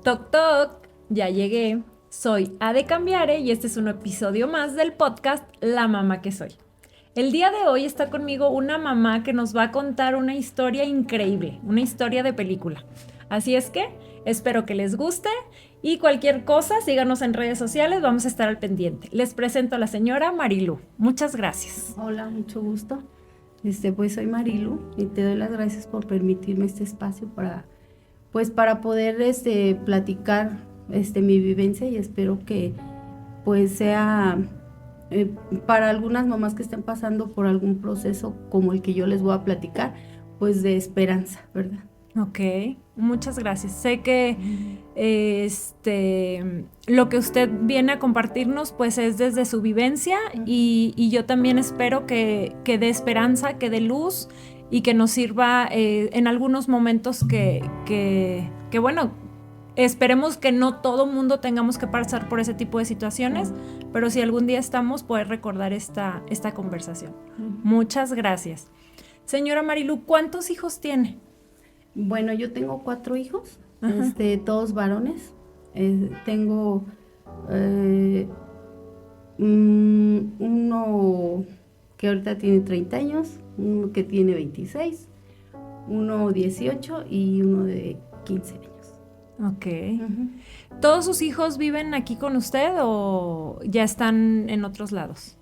Toc toc, ya llegué. Soy Ade Cambiare y este es un episodio más del podcast La Mamá que Soy. El día de hoy está conmigo una mamá que nos va a contar una historia increíble, una historia de película. Así es que espero que les guste y cualquier cosa síganos en redes sociales, vamos a estar al pendiente. Les presento a la señora Marilu. Muchas gracias. Hola, mucho gusto. Pues soy Marilu y te doy las gracias por permitirme este espacio para poder platicar mi vivencia y espero que pues sea para algunas mamás que estén pasando por algún proceso como el que yo les voy a platicar, pues de esperanza, ¿verdad? Ok, muchas gracias. Sé que lo que usted viene a compartirnos pues es desde su vivencia y yo también espero que dé esperanza, que dé luz y que nos sirva en algunos momentos que bueno, esperemos que no todo mundo tengamos que pasar por ese tipo de situaciones, pero si algún día estamos, poder recordar esta conversación. Muchas gracias. Señora Marilu, ¿cuántos hijos tiene? Bueno, yo tengo 4 hijos, Ajá. todos varones. Tengo uno que ahorita tiene 30 años, uno que tiene 26, uno 18 y uno de 15 años. Ok. ¿Todos sus hijos viven aquí con usted o ya están en otros lados?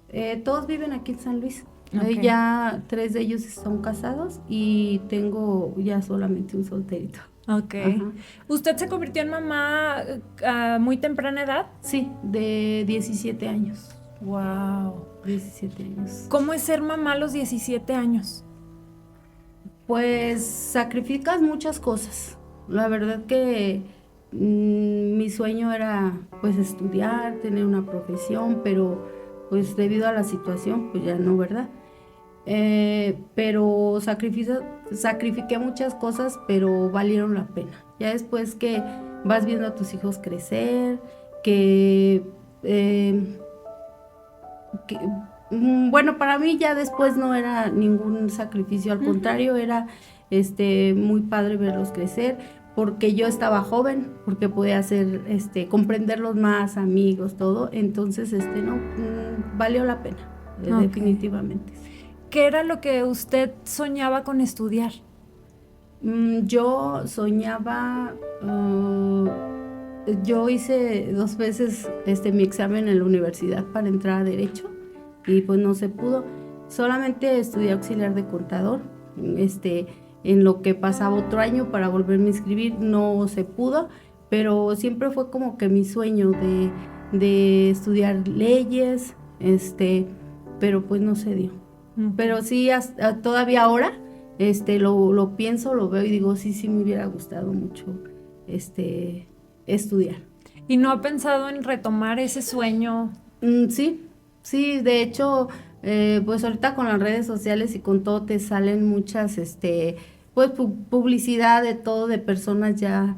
Todos viven aquí en San Luis. Ok. Ya 3 de ellos son casados y tengo ya solamente un solterito. Ok. Ajá. ¿Usted se convirtió en mamá a muy temprana edad? Sí, de 17 años. Wow. 17 años. ¿Cómo es ser mamá a los 17 años? Pues sacrificas muchas cosas. La verdad que mi sueño era pues estudiar, tener una profesión, pero pues debido a la situación pues ya no, ¿verdad? Pero sacrifiqué muchas cosas, pero valieron la pena. Ya después que vas viendo a tus hijos crecer, que, eh, bueno, para mí ya después no era ningún sacrificio, al contrario, era muy padre verlos crecer, porque yo estaba joven, porque podía hacer, comprenderlos más, amigos, todo, entonces, no, valió la pena, Ok. definitivamente. ¿Qué era lo que usted soñaba con estudiar? Yo soñaba, yo hice 2 veces mi examen en la universidad para entrar a Derecho y pues no se pudo. Solamente estudié auxiliar de contador, en lo que pasaba otro año para volverme a inscribir, no se pudo, pero siempre fue como que mi sueño de estudiar leyes, pero pues no se dio. Pero sí, todavía ahora, lo pienso, lo veo y digo, sí, me hubiera gustado mucho, estudiar. ¿Y no ha pensado en retomar ese sueño? Sí, sí, de hecho, pues ahorita con las redes sociales y con todo te salen muchas, pues publicidad de todo, de personas ya,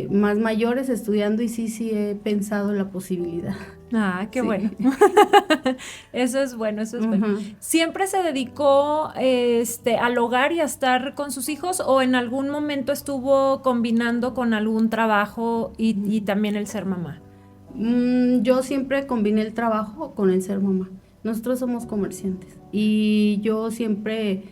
más mayores estudiando y sí he pensado en la posibilidad. Ah, qué Sí. bueno. Eso es bueno, eso es bueno. Ujú. ¿Siempre se dedicó al hogar y a estar con sus hijos o en algún momento estuvo combinando con algún trabajo y también el ser mamá? Yo siempre combiné el trabajo con el ser mamá. Nosotros somos comerciantes y yo siempre,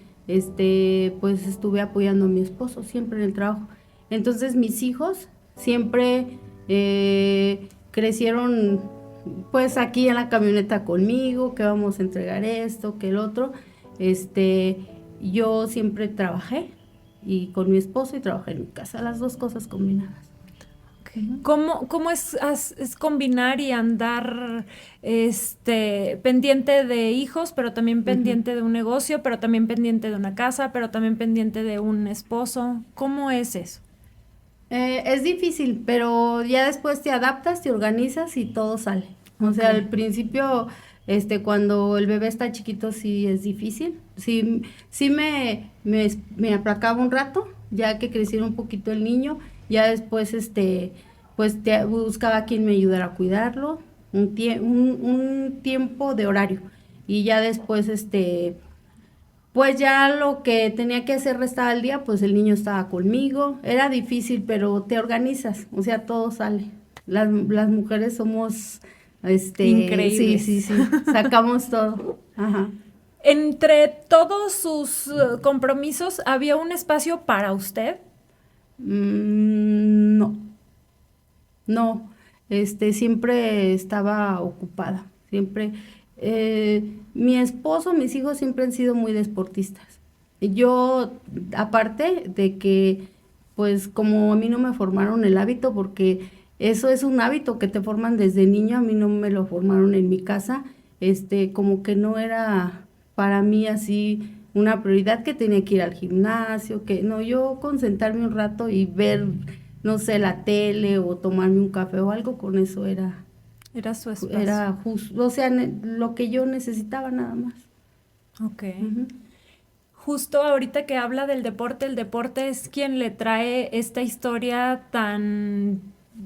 pues estuve apoyando a mi esposo siempre en el trabajo. Entonces mis hijos siempre crecieron, pues aquí en la camioneta conmigo, que vamos a entregar esto, que el otro. Yo siempre trabajé y con mi esposo y trabajé en mi casa, las dos cosas combinadas. ¿Cómo es combinar y andar pendiente de hijos, pero también Ujú. pendiente de un negocio, pero también pendiente de una casa, pero también pendiente de un esposo? ¿Cómo es eso? Es difícil, pero ya después te adaptas, te organizas y todo sale. O Ok. sea, al principio, cuando el bebé está chiquito sí es difícil. Sí me aplacaba un rato, ya que creciera un poquito el niño. Ya después, pues te buscaba quien me ayudara a cuidarlo, un tiempo de horario. Y ya después, Pues ya lo que tenía que hacer restaba el día, pues el niño estaba conmigo. Era difícil, pero te organizas, o sea, todo sale. Las mujeres somos, sí, Increíbles. sí, sí, sacamos todo. Ajá. Entre todos sus compromisos, ¿había un espacio para usted? No, no, siempre estaba ocupada, siempre. Mi esposo, mis hijos siempre han sido muy deportistas. Yo, aparte de que, pues como a mí no me formaron el hábito, porque eso es un hábito que te forman desde niño, a mí no me lo formaron en mi casa, como que no era para mí así una prioridad que tenía que ir al gimnasio, que no, yo concentrarme un rato y ver, no sé, la tele o tomarme un café o algo, con eso Era su espacio. era justo, o sea, lo que yo necesitaba nada más. Ok. Ujú. Justo ahorita que habla del deporte, el deporte es quien le trae esta historia tan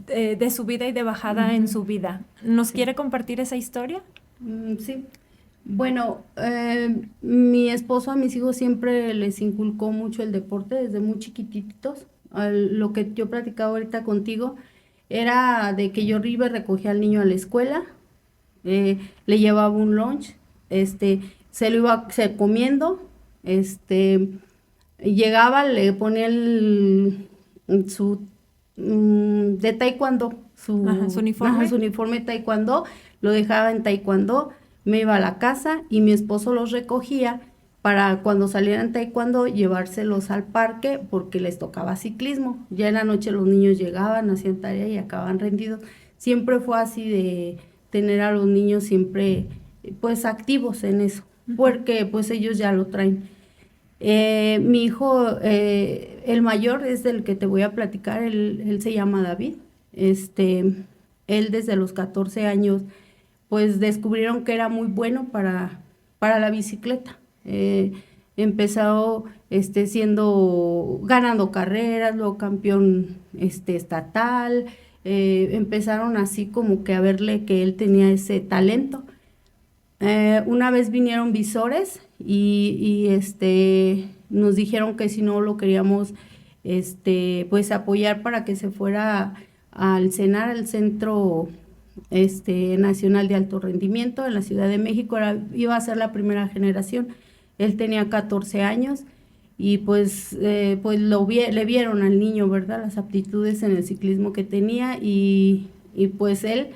de su vida y de bajada en Ujú. su vida. ¿Nos Sí. quiere compartir esa historia? Sí. Bueno, mi esposo a mis hijos siempre les inculcó mucho el deporte desde muy chiquititos. Lo que yo platicaba ahorita contigo era de que yo iba y recogía al niño a la escuela, le llevaba un lunch, se lo iba comiendo, este, llegaba, le ponía su de taekwondo, Ajá, su ajá, uniforme. su uniforme de taekwondo, lo dejaba en taekwondo, me iba a la casa y mi esposo los recogía para cuando salieran taekwondo llevárselos al parque porque les tocaba ciclismo. Ya en la noche los niños llegaban, hacían tarea y acababan rendidos. Siempre fue así de tener a los niños siempre pues activos en eso, Ujú. porque pues ellos ya lo traen. Mi hijo, el mayor es del que te voy a platicar, él se llama David. Él desde los 14 años, pues descubrieron que era muy bueno para la bicicleta. Empezó ganando carreras, luego campeón estatal. Empezaron así como que a verle que él tenía ese talento. Una vez vinieron visores y nos dijeron que si no lo queríamos pues apoyar para que se fuera al CENAR, al Centro Nacional de Alto Rendimiento en la Ciudad de México. Iba a ser la primera generación. Él tenía 14 años y pues le vieron al niño, ¿verdad? Las aptitudes en el ciclismo que tenía y pues él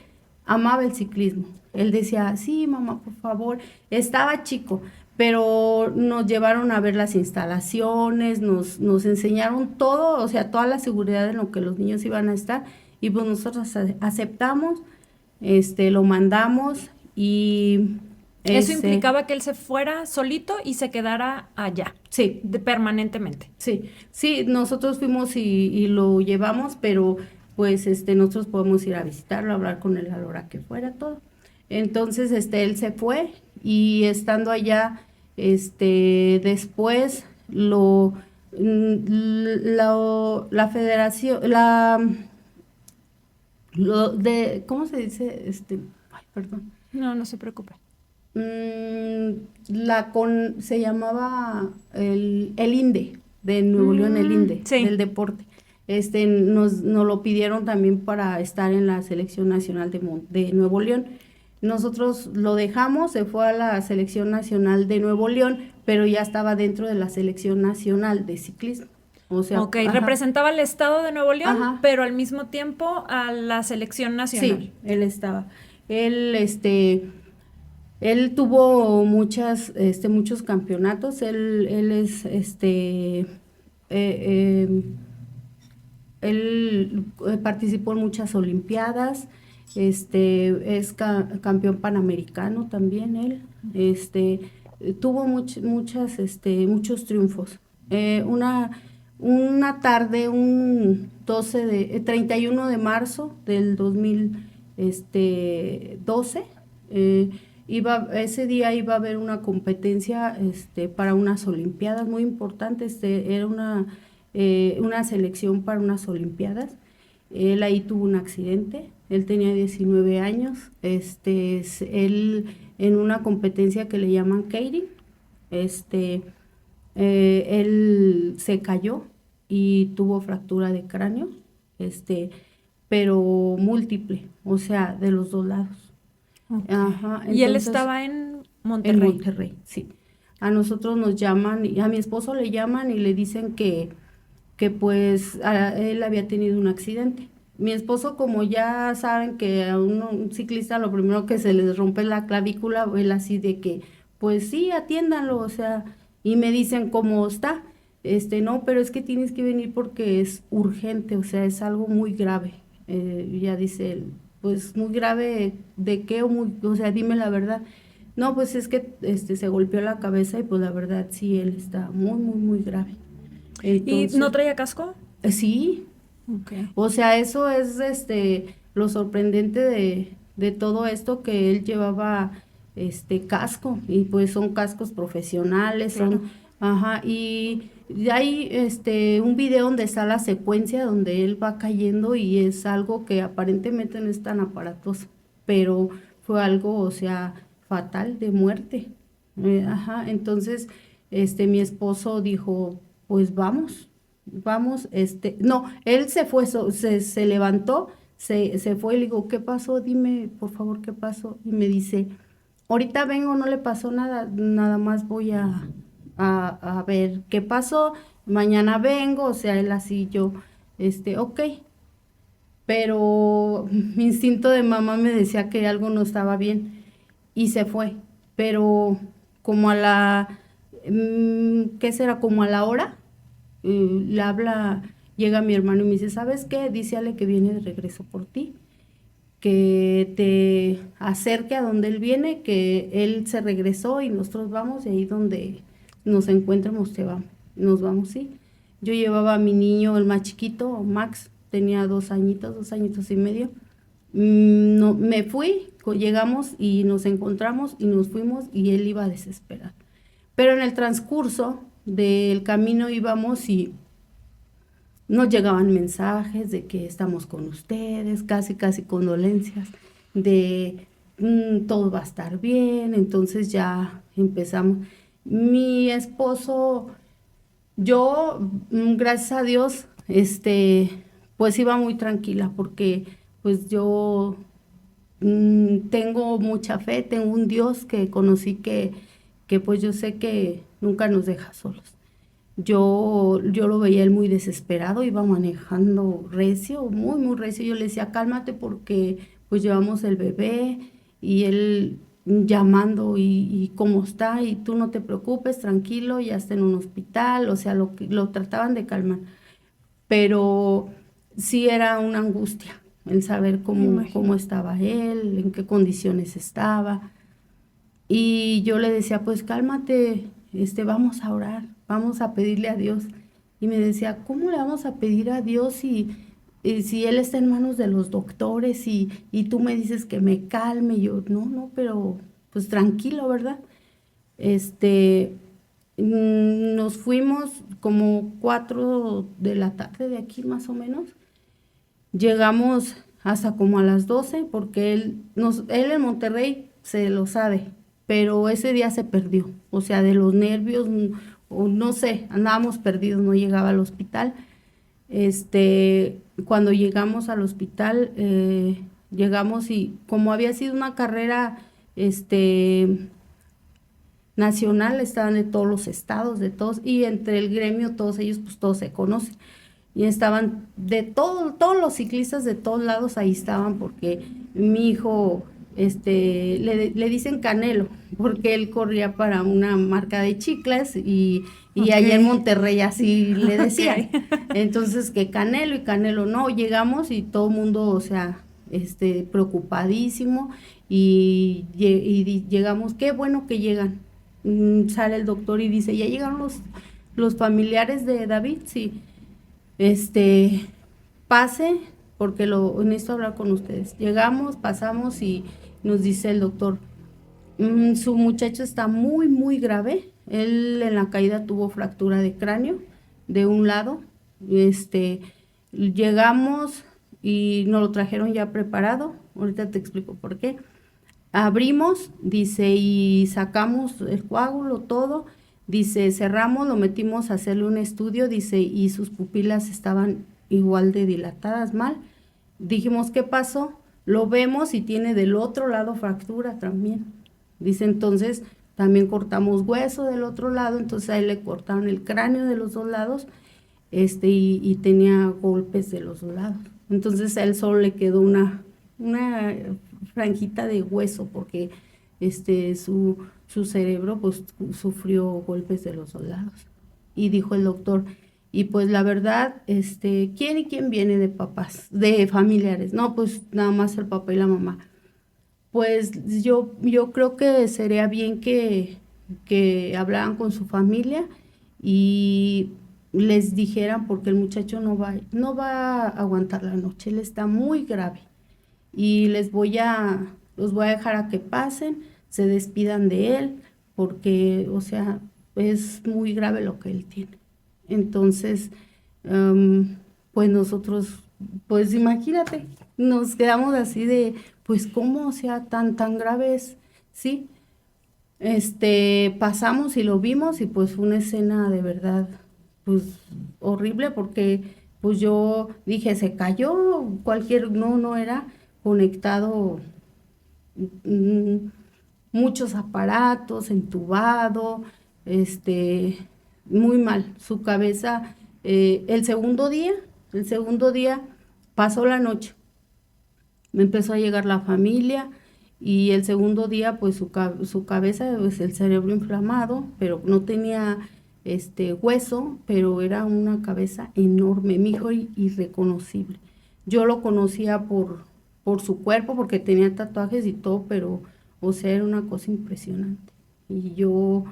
amaba el ciclismo. Él decía, sí, mamá, por favor. Estaba chico, pero nos llevaron a ver las instalaciones, nos enseñaron todo, o sea, toda la seguridad en lo que los niños iban a estar, y pues nosotros aceptamos, lo mandamos y Eso ese, implicaba que él se fuera solito y se quedara allá, sí, permanentemente. sí, sí, nosotros fuimos y lo llevamos, pero pues nosotros podemos ir a visitarlo, hablar con él a la hora que fuera, todo. Entonces, él se fue y estando allá, después la federación, ¿cómo se dice? Ay, perdón. No, no se preocupe. Se llamaba el INDE, de Nuevo León, el INDE, Sí. del deporte. Nos lo pidieron también para estar en la selección nacional de Nuevo León. Nosotros lo dejamos, se fue a la selección nacional de Nuevo León, pero ya estaba dentro de la selección nacional de ciclismo. O sea, Ok, ajá, representaba al estado de Nuevo León, ajá, pero al mismo tiempo a la selección nacional. sí, él estaba. Él, él tuvo muchos campeonatos. Él es, eh, él participó en muchas olimpiadas. Es campeón panamericano también él. Tuvo muchos triunfos. Una tarde, 31 de marzo del 2012, ese día iba a haber una competencia para unas olimpiadas muy importantes. Era una selección para unas olimpiadas. Él ahí tuvo un accidente, él tenía 19 años, él en una competencia que le llaman Keirin, Él se cayó y tuvo fractura de cráneo, pero múltiple, o sea, de los dos lados. Ok. Ajá, Y él entonces, estaba en en Monterrey. Monterrey, sí. A nosotros nos llaman, y a mi esposo le llaman y le dicen que pues él había tenido un accidente. Mi esposo, como ya saben que a un ciclista lo primero que se les rompe es la clavícula, él así de que, pues sí, atiéndanlo, o sea, y me dicen cómo está. No, pero es que tienes que venir porque es urgente, o sea, es algo muy grave. Ya dice él, pues muy grave, ¿de qué? O sea, dime la verdad. No, pues es que se golpeó la cabeza y pues la verdad sí, él está muy, muy, muy grave. ¿Y no Entonces, traía casco? sí, Ok. o sea, eso es lo sorprendente de todo esto que él llevaba casco y pues son cascos profesionales, Claro. ajá, y hay un video donde está la secuencia donde él va cayendo y es algo que aparentemente no es tan aparatoso, pero fue algo, o sea, fatal de muerte. Ajá, entonces mi esposo dijo, pues vamos, no, él se fue, se levantó, se fue y le digo, ¿qué pasó? Dime, por favor, ¿qué pasó? Y me dice, ahorita vengo, no le pasó nada, nada más voy a ver qué pasó, mañana vengo, o sea, él así, yo, ok, pero mi instinto de mamá me decía que algo no estaba bien y se fue, pero como a ¿qué será? Como a la hora le habla, llega mi hermano y me dice, ¿sabes qué? Dice Ale que viene de regreso por ti, que te acerque a donde él viene, que él se regresó y nosotros vamos y ahí donde nos encuentremos nos vamos, sí. Yo llevaba a mi niño, el más chiquito, Max, tenía 2 añitos, 2 añitos y medio. No, me fui, llegamos y nos encontramos y nos fuimos y él iba a desesperar. Pero en el transcurso del camino íbamos y nos llegaban mensajes de que estamos con ustedes, casi, casi condolencias, de todo va a estar bien, entonces ya empezamos. Mi esposo, yo, gracias a Dios, pues iba muy tranquila porque pues yo tengo mucha fe, tengo un Dios que conocí que pues yo sé que nunca nos deja solos. Yo lo veía él muy desesperado, iba manejando recio, muy, muy recio. Yo le decía, cálmate porque pues llevamos el bebé y él llamando y cómo está y tú no te preocupes, tranquilo, ya está en un hospital, o sea, lo trataban de calmar. Pero sí era una angustia el saber Me cómo imagino. estaba él, en qué condiciones estaba. Y yo le decía, pues cálmate, vamos a orar, vamos a pedirle a Dios. Y me decía, ¿cómo le vamos a pedir a Dios si Él está en manos de los doctores y tú me dices que me calme? Y yo, no, no, pero pues tranquilo, ¿verdad? Este, Nos fuimos como 4 de la tarde de aquí más o menos. Llegamos hasta como a las 12 porque él en Monterrey se lo sabe, pero ese día se perdió, o sea, de los nervios, o no sé, andábamos perdidos, no llegaba al hospital. Cuando llegamos al hospital, llegamos y como había sido una carrera, nacional, estaban de todos los estados, de todos, y entre el gremio, todos ellos, pues todos se conocen y estaban de todos los ciclistas de todos lados ahí estaban porque mi hijo, le dicen Canelo, porque él corría para una marca de chicles y Ok. allá en Monterrey así le decían. Ok. Entonces que Canelo y Canelo no, llegamos y todo el mundo, o sea, preocupadísimo y llegamos, qué bueno que llegan. Sale el doctor y dice, ya llegaron los familiares de David, sí. Este, Pase, porque necesito hablar con ustedes. Llegamos, pasamos y nos dice el doctor, su muchacho está muy, muy grave. Él en la caída tuvo fractura de cráneo de un lado. Llegamos y nos lo trajeron ya preparado. Ahorita te explico por qué. Abrimos, dice, y sacamos el coágulo, todo. Dice, cerramos, lo metimos a hacerle un estudio, dice, y sus pupilas estaban igual de dilatadas, mal. Dijimos, ¿qué pasó? Lo vemos y tiene del otro lado fractura también. Dice, entonces también cortamos hueso del otro lado, entonces ahí le cortaron el cráneo de los dos lados, y tenía golpes de los dos lados. Entonces a él solo le quedó una franjita de hueso porque su cerebro pues sufrió golpes de los dos lados. Y dijo el doctor, y pues la verdad, ¿quién viene de papás, de familiares? No, pues nada más el papá y la mamá. Pues yo creo que sería bien que hablaran con su familia y les dijeran, porque el muchacho no va a aguantar la noche, él está muy grave. Y los voy a dejar a que pasen, se despidan de él, porque, o sea, es muy grave lo que él tiene. Entonces, pues nosotros, pues imagínate, nos quedamos así de, pues cómo, o sea, tan grave es, ¿sí? Pasamos y lo vimos y pues fue una escena de verdad, pues horrible porque pues yo dije, se cayó, no era conectado, mm, muchos aparatos, entubado, muy mal, su cabeza, el segundo día pasó la noche, me empezó a llegar la familia y el segundo día pues su cabeza, pues el cerebro inflamado, pero no tenía hueso, pero era una cabeza enorme, mi hijo irreconocible. Yo lo conocía por su cuerpo, porque tenía tatuajes y todo, pero, o sea, era una cosa impresionante. Y yo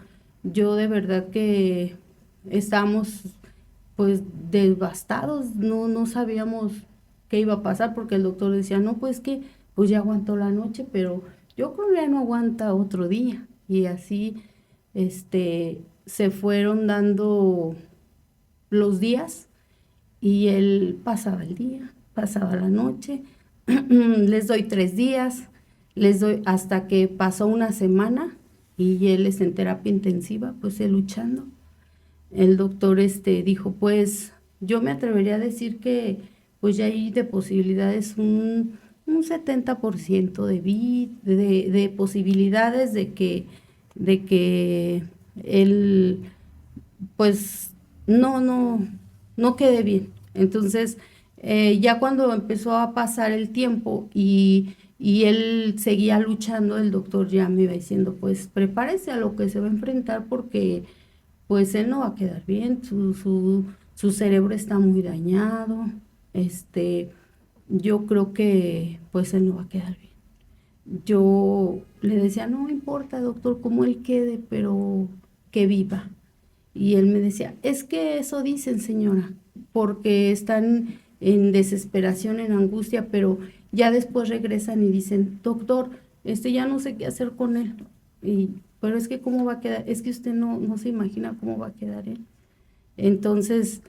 de verdad que estábamos pues devastados, no sabíamos qué iba a pasar, porque el doctor decía, no, pues que pues ya aguantó la noche, pero yo creo que ya no aguanta otro día. Y así, se fueron dando los días y él pasaba el día, pasaba la noche, les doy 3 días, les doy hasta que pasó una semana y él es en terapia intensiva, pues él luchando. El doctor dijo, pues yo me atrevería a decir que pues ya hay de posibilidades un 70% de posibilidades de que él pues no quede bien. Entonces, ya cuando empezó a pasar el tiempo y él seguía luchando, el doctor ya me iba diciendo, pues prepárese a lo que se va a enfrentar porque pues él no va a quedar bien, su cerebro está muy dañado, yo creo que pues él no va a quedar bien. Yo le decía, no importa, doctor, cómo él quede, pero que viva. Y él me decía, es que eso dicen, señora, porque están en desesperación, en angustia, pero ya después regresan y dicen, doctor, ya no sé qué hacer con él. Pero es que cómo va a quedar, es que usted no se imagina cómo va a quedar él. Entonces,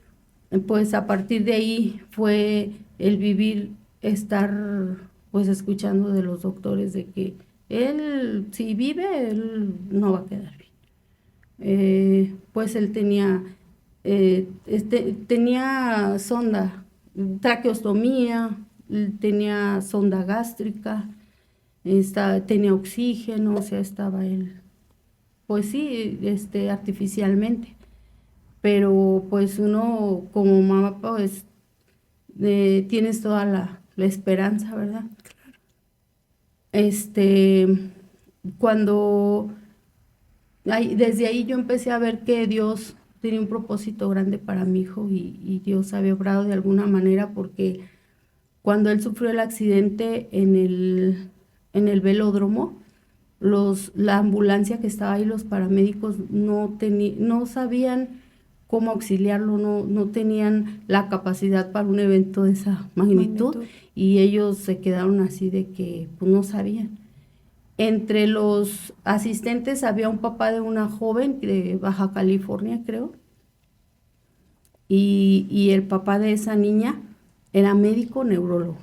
pues a partir de ahí fue el vivir, estar pues escuchando de los doctores de que él, si vive, él no va a quedar bien. Pues él tenía sonda, traqueostomía, tenía sonda gástrica, tenía oxígeno, o sea, estaba él, pues sí, artificialmente. Pero pues uno como mamá, pues tienes toda la esperanza, ¿verdad? Cuando desde ahí yo empecé a ver que Dios tenía un propósito grande para mi hijo y Dios había obrado de alguna manera porque cuando él sufrió el accidente en el velódromo, la ambulancia que estaba ahí, los paramédicos no sabían cómo auxiliarlo, no tenían la capacidad para un evento de esa magnitud. Y ellos se quedaron así de que pues, no sabían. Entre los asistentes había un papá de una joven de Baja California, creo, y el papá de esa niña era médico neurólogo.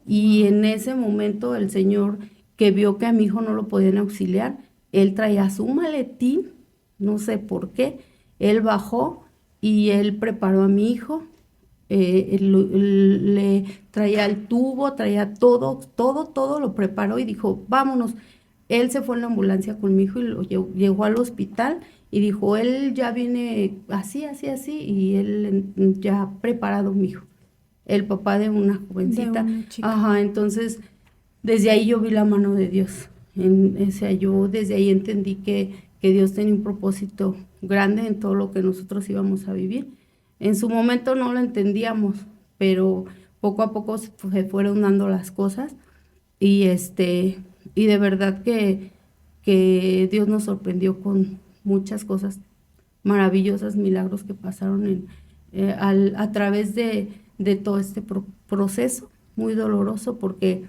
Y en ese momento el señor que vio que a mi hijo no lo podían auxiliar, él traía su maletín no sé por qué. Él bajó y él preparó a mi hijo, le traía el tubo, traía todo lo preparó y dijo, vámonos. Él se fue en la ambulancia con mi hijo y llegó al hospital y dijo, él ya viene así, y él ya preparado mi hijo, el papá de una De jovencita. una chica. Ajá, entonces desde ahí yo vi la mano de Dios. O sea, yo desde ahí entendí que Dios tenía un propósito grande en todo lo que nosotros íbamos a vivir. En su momento no lo entendíamos, pero poco a poco se fueron dando las cosas y y de verdad que Dios nos sorprendió con muchas cosas maravillosas, milagros que pasaron a través de todo este proceso muy doloroso, porque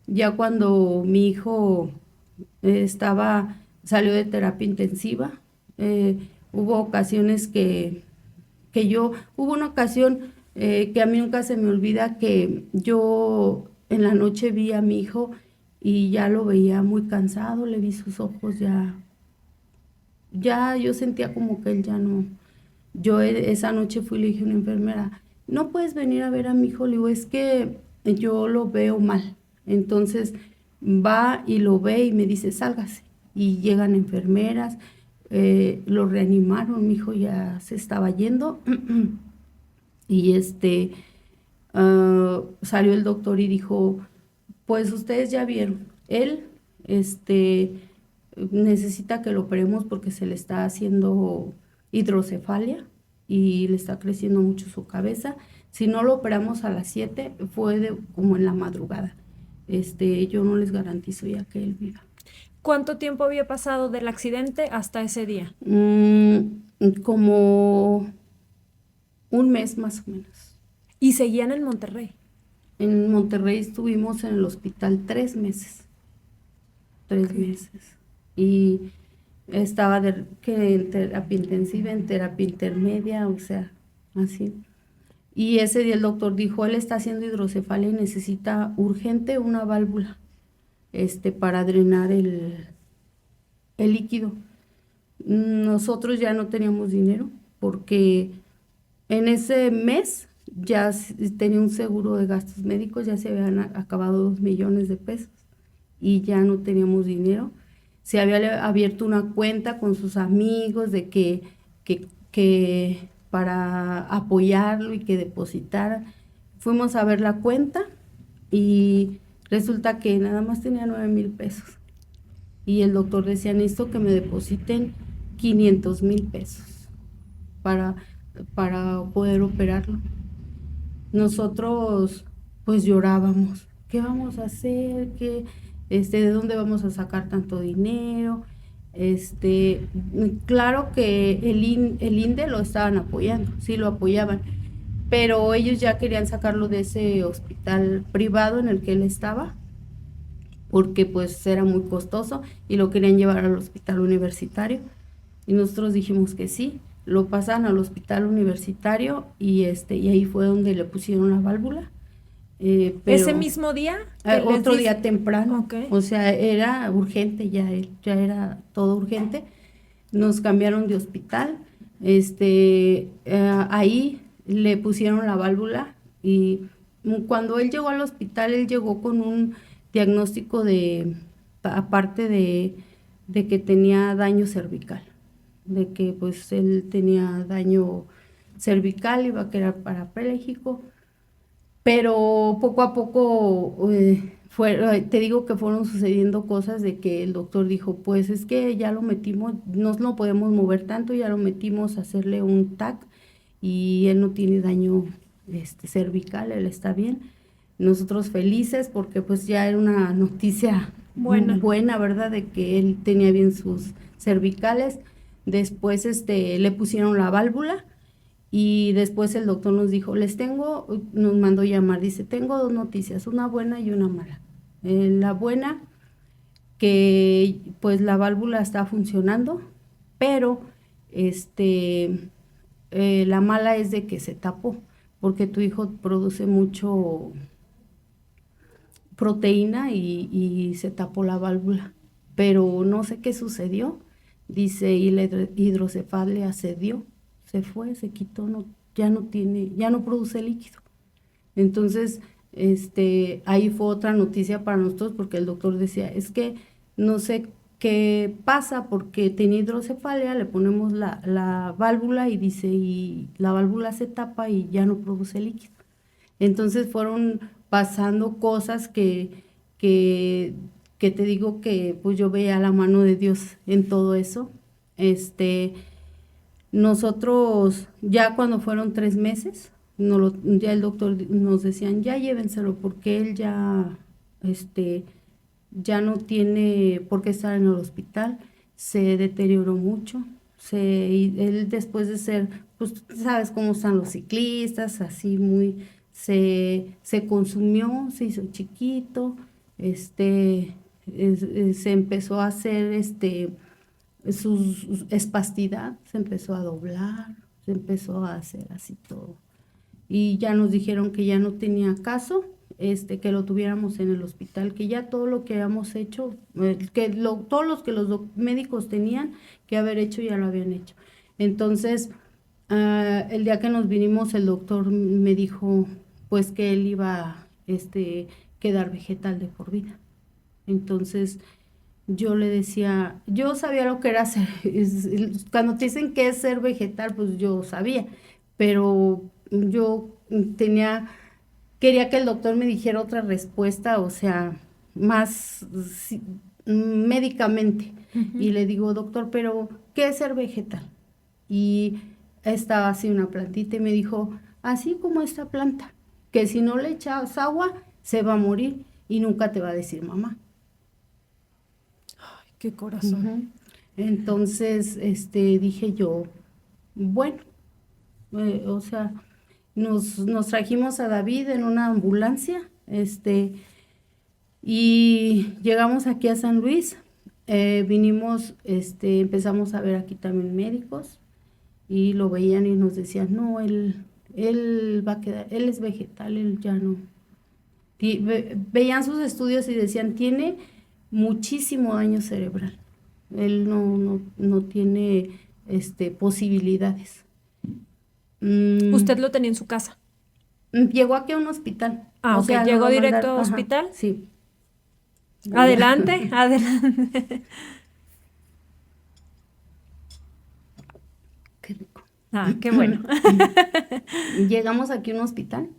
ya cuando mi hijo salió de terapia intensiva, hubo ocasiones hubo una ocasión que a mí nunca se me olvida, que yo en la noche vi a mi hijo y ya lo veía muy cansado, le vi sus ojos ya yo sentía como que él ya no. Yo esa noche fui y le dije a una enfermera, no puedes venir a ver a mi hijo, le digo, es que yo lo veo mal. Entonces va y lo ve y me dice, sálgase. Y llegan enfermeras, lo reanimaron, mi hijo ya se estaba yendo. Y salió el doctor y dijo, pues ustedes ya vieron, él necesita que lo operemos porque se le está haciendo hidrocefalia y le está creciendo mucho su cabeza. Si no lo operamos a las 7, como en la madrugada. Yo no les garantizo ya que él viva. ¿Cuánto tiempo había pasado del accidente hasta ese día? Como un mes más o menos. Y seguían en Monterrey. En Monterrey estuvimos en el hospital 3 meses. 3 meses. Y estaba en terapia intensiva, en terapia intermedia, o sea, así. Y ese día el doctor dijo, él está haciendo hidrocefalia y necesita urgente una válvula, para drenar el líquido. Nosotros ya no teníamos dinero porque en ese mes ya tenía un seguro de gastos médicos, ya se habían acabado 2 millones de pesos y ya no teníamos dinero. Se había abierto una cuenta con sus amigos de que para apoyarlo y que depositara. Fuimos a ver la cuenta y resulta que nada más tenía 9,000 pesos. Y el doctor decía, necesito que me depositen 500,000 pesos para, para poder operarlo. Nosotros pues llorábamos. ¿Qué vamos a hacer? ¿De dónde vamos a sacar tanto dinero? Claro que el INDE lo estaban apoyando, sí lo apoyaban, pero ellos ya querían sacarlo de ese hospital privado en el que él estaba, porque pues era muy costoso y lo querían llevar al hospital universitario. Y nosotros dijimos que sí, lo pasan al hospital universitario y ahí fue donde le pusieron la válvula. Pero ¿Ese mismo día? otro día temprano, Okay. o sea, era urgente, ya era todo urgente. Nos cambiaron de hospital, ahí le pusieron la válvula y cuando él llegó al hospital, él llegó con un diagnóstico aparte de que tenía daño cervical, de que pues él tenía daño cervical, iba a quedar parapléjico. Pero poco a poco te digo que fueron sucediendo cosas de que el doctor dijo, pues es que ya lo metimos, no lo podemos mover tanto, ya lo metimos a hacerle un TAC y él no tiene daño cervical, él está bien. Nosotros felices porque pues ya era una noticia buena, ¿verdad? De que él tenía bien sus cervicales. Después le pusieron la válvula. Y después el doctor nos dijo, nos mandó llamar, dice, tengo 2 noticias, una buena y una mala. La buena, que pues la válvula está funcionando, pero la mala es de que se tapó, porque tu hijo produce mucho proteína y se tapó la válvula. Pero no sé qué sucedió, dice, y la hidrocefalia cedió, se fue, se quitó, no, ya no produce líquido. Entonces, ahí fue otra noticia para nosotros porque el doctor decía, es que no sé qué pasa porque tenía hidrocefalia, le ponemos la válvula y dice, y la válvula se tapa y ya no produce líquido. Entonces fueron pasando cosas que, que te digo que pues yo veía la mano de Dios en todo eso. Nosotros ya cuando fueron 3 meses, ya el doctor nos decían, ya llévenselo porque él ya no tiene por qué estar en el hospital, se deterioró mucho, y él después de ser, pues tú sabes cómo están los ciclistas, así se consumió, se hizo chiquito, se empezó a hacer, su espastidad, se empezó a doblar, se empezó a hacer así todo. Y ya nos dijeron que ya no tenía caso, que lo tuviéramos en el hospital, que ya todo lo que habíamos hecho, todos los que los médicos tenían que haber hecho, ya lo habían hecho. Entonces, el día que nos vinimos, el doctor me dijo, pues que él iba a quedar vegetal de por vida. Entonces, yo le decía, yo sabía lo que era ser, cuando te dicen que es ser vegetal, pues yo sabía, pero yo quería que el doctor me dijera otra respuesta, o sea, más médicamente. Y le digo, doctor, pero ¿qué es ser vegetal? Y estaba así una plantita y me dijo, así como esta planta, que si no le echas agua, se va a morir y nunca te va a decir mamá. Ay, qué corazón. Ujú. Entonces, dije yo, bueno, o sea, nos trajimos a David en una ambulancia, y llegamos aquí a San Luis, vinimos, empezamos a ver aquí también médicos y lo veían y nos decían, no, él va a quedar, él es vegetal, él ya no. Veían sus estudios y decían, tiene muchísimo daño cerebral. Él no tiene posibilidades. ¿Usted lo tenía en su casa? Llegó aquí a un hospital. Ah, O ok, sea, nos ¿llegó lo directo mandaron, a ajá, hospital? sí. Adelante, adelante. Qué rico. Ah, qué bueno. Llegamos aquí a un hospital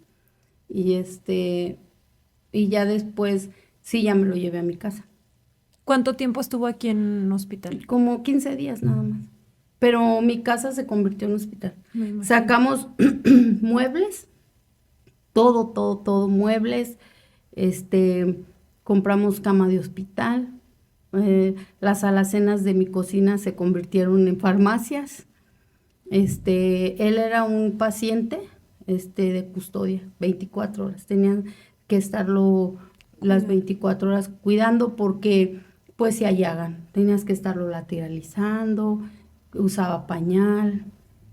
y y ya después, sí, ya me lo llevé a mi casa. ¿Cuánto tiempo estuvo aquí en un hospital? Como 15 días nada más. Pero mi casa se convirtió en hospital. Me imagino. Sacamos muebles, todo, muebles, compramos cama de hospital, las alacenas de mi cocina se convirtieron en farmacias. Él era un paciente, de custodia, 24 horas. Tenían que estarlo las 24 horas cuidando porque, pues, se allagan. Tenías que estarlo lateralizando, usaba pañal,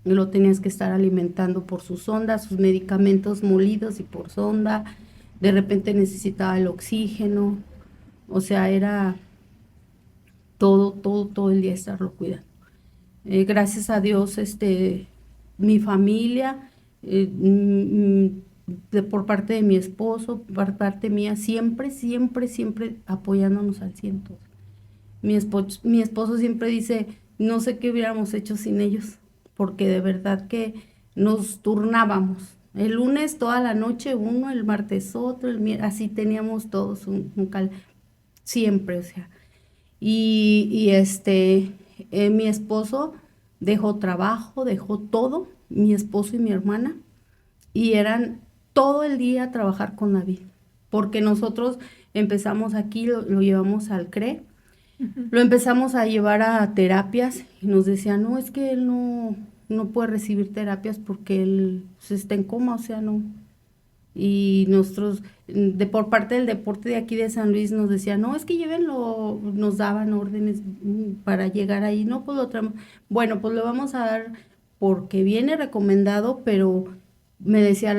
lo tenías que estar alimentando por su sonda, sus medicamentos molidos y por sonda. De repente necesitaba el oxígeno. O sea, era todo el día estarlo cuidando. Gracias a Dios, mi familia, por parte de mi esposo, por parte mía, siempre apoyándonos al 100. Mi esposo siempre dice, no sé qué hubiéramos hecho sin ellos, porque de verdad que nos turnábamos. El lunes toda la noche uno, el martes otro, así teníamos todos siempre, o sea. Mi esposo dejó trabajo, dejó todo, mi esposo y mi hermana, y eran todo el día a trabajar con David, porque nosotros empezamos aquí, lo llevamos al CRE, lo empezamos a llevar a terapias y nos decían, no, es que él no puede recibir terapias porque él se está en coma, o sea, no. Y nosotros, por parte del deporte de aquí de San Luis, nos decían, no, es que llévenlo, nos daban órdenes para llegar ahí, no, pues lo traemos. Bueno, pues lo vamos a dar porque viene recomendado, pero me decía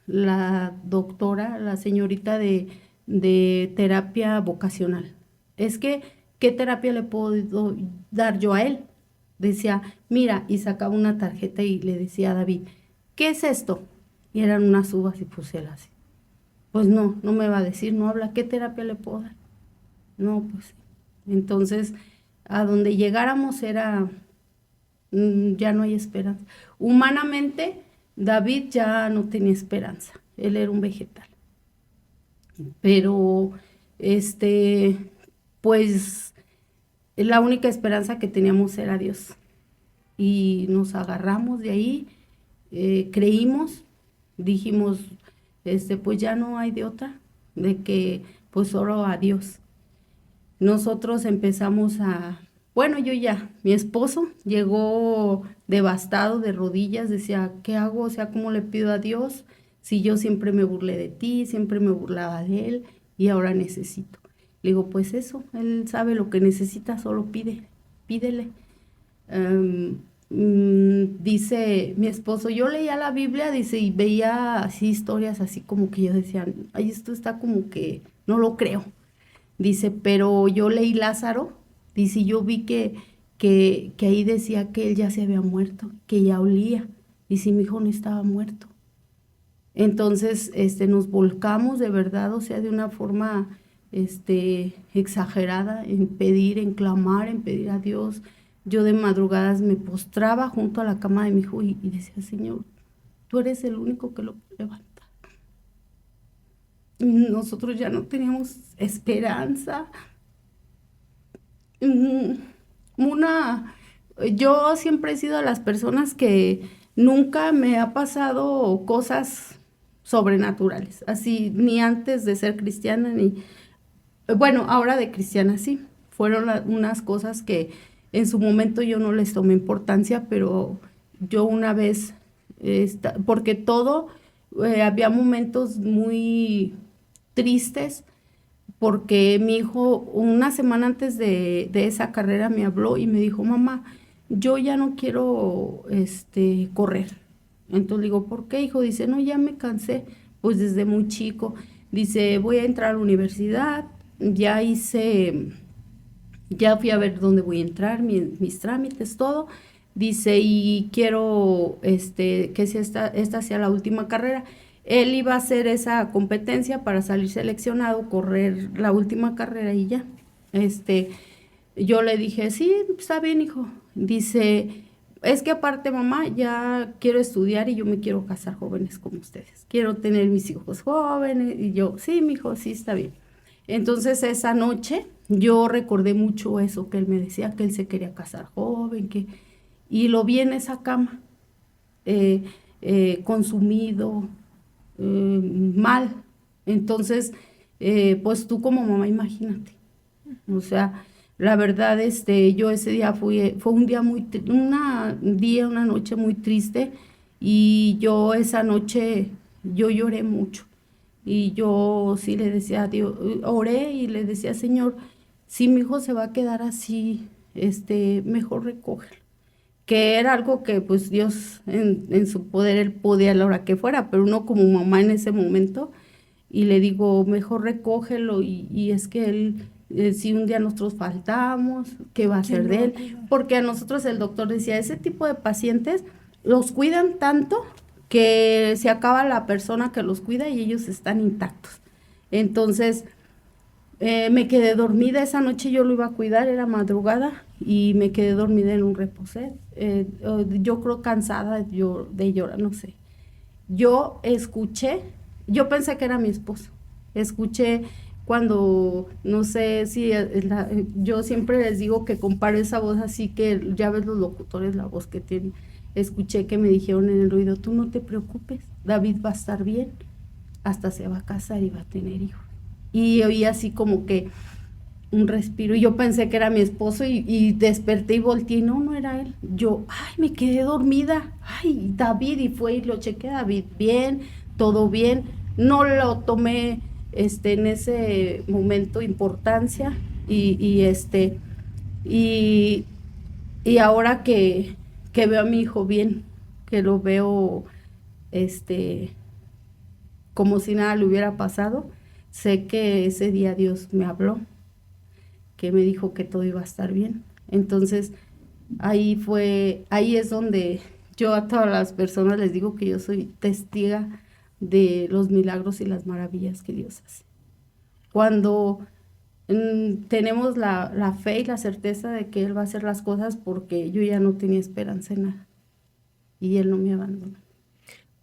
la doctora, la señorita de terapia vocacional, es que ¿qué terapia le puedo dar yo a él? Decía, mira, y sacaba una tarjeta y le decía a David, ¿qué es esto? Y eran unas uvas y puse él así. Pues no me va a decir, no habla, ¿qué terapia le puedo dar? No, pues sí. Entonces, a donde llegáramos era, ya no hay esperanza. Humanamente, David ya no tenía esperanza, él era un vegetal. Pero, pues, la única esperanza que teníamos era Dios. Y nos agarramos de ahí, creímos, dijimos, pues ya no hay de otra, de que pues oro a Dios. Nosotros empezamos bueno, yo ya, mi esposo llegó devastado de rodillas, decía, ¿qué hago? O sea, ¿cómo le pido a Dios si yo siempre me burlé de ti, siempre me burlaba de él y ahora necesito? Le digo, pues eso, él sabe lo que necesita, solo pídele. Dice mi esposo, yo leía la Biblia, dice, y veía así historias así como que yo decía, ay, esto está como que no lo creo. Dice, pero yo leí Lázaro, dice, y yo vi que ahí decía que él ya se había muerto, que ya olía, y si mi hijo no estaba muerto. Entonces, nos volcamos de verdad, o sea, de una forma, exagerada en pedir, en clamar, en pedir a Dios. Yo de madrugadas me postraba junto a la cama de mi hijo y decía, Señor, tú eres el único que lo levanta. Nosotros ya no teníamos esperanza. Mm, Una, yo siempre he sido de las personas que nunca me ha pasado cosas sobrenaturales, así, ni antes de ser cristiana, ni, bueno, ahora de cristiana sí, fueron unas cosas que en su momento yo no les tomé importancia, pero yo una vez, porque todo, había momentos muy tristes porque mi hijo una semana antes de esa carrera me habló y me dijo, mamá, yo ya no quiero correr. Entonces le digo, ¿por qué, hijo? Dice, no, ya me cansé, pues desde muy chico. Dice, voy a entrar a la universidad, ya fui a ver dónde voy a entrar, mis trámites, todo. Dice, y quiero que si esta sea la última carrera. Él iba a hacer esa competencia para salir seleccionado, correr la última carrera y ya. Yo le dije, sí, está bien, hijo. Dice, es que aparte, mamá, ya quiero estudiar y yo me quiero casar jóvenes como ustedes. Quiero tener mis hijos jóvenes. Y yo, sí, mi hijo, sí, está bien. Entonces esa noche yo recordé mucho eso que él me decía, que él se quería casar joven, y lo vi en esa cama, eh, consumido, mal. Entonces, pues tú como mamá, imagínate. O sea, la verdad, yo ese día fue un día una noche muy triste y yo esa noche, yo lloré mucho. Y yo sí le decía a Dios, oré y le decía, Señor, si mi hijo se va a quedar así, mejor recógelo. Que era algo que pues Dios en su poder, él podía a la hora que fuera, pero uno como mamá en ese momento, y le digo, mejor recógelo, y es que él, si un día nosotros faltamos, ¿qué va a hacer de él? Porque a nosotros el doctor decía, ese tipo de pacientes los cuidan tanto que se acaba la persona que los cuida y ellos están intactos. Entonces, me quedé dormida esa noche, yo lo iba a cuidar, era madrugada, y me quedé dormida en un reposet. Yo creo cansada de llorar, no sé. Yo escuché, yo pensé que era mi esposo. Escuché cuando, no sé si, yo siempre les digo que comparo esa voz así que ya ves los locutores, la voz que tienen. Escuché que me dijeron en el oído, tú no te preocupes, David va a estar bien, hasta se va a casar y va a tener hijos. Y oí así como que un respiro, y yo pensé que era mi esposo y desperté y volteé, y no era él. Yo, ay, me quedé dormida, ay, David, y fue y lo chequé, David, bien, todo bien. No lo tomé en ese momento importancia, y, y ahora que veo a mi hijo bien, que lo veo como si nada le hubiera pasado, sé que ese día Dios me habló, que me dijo que todo iba a estar bien. Entonces, ahí es donde yo a todas las personas les digo que yo soy testiga de los milagros y las maravillas que Dios hace. Cuando tenemos la fe y la certeza de que Él va a hacer las cosas, porque yo ya no tenía esperanza en nada y Él no me abandonó.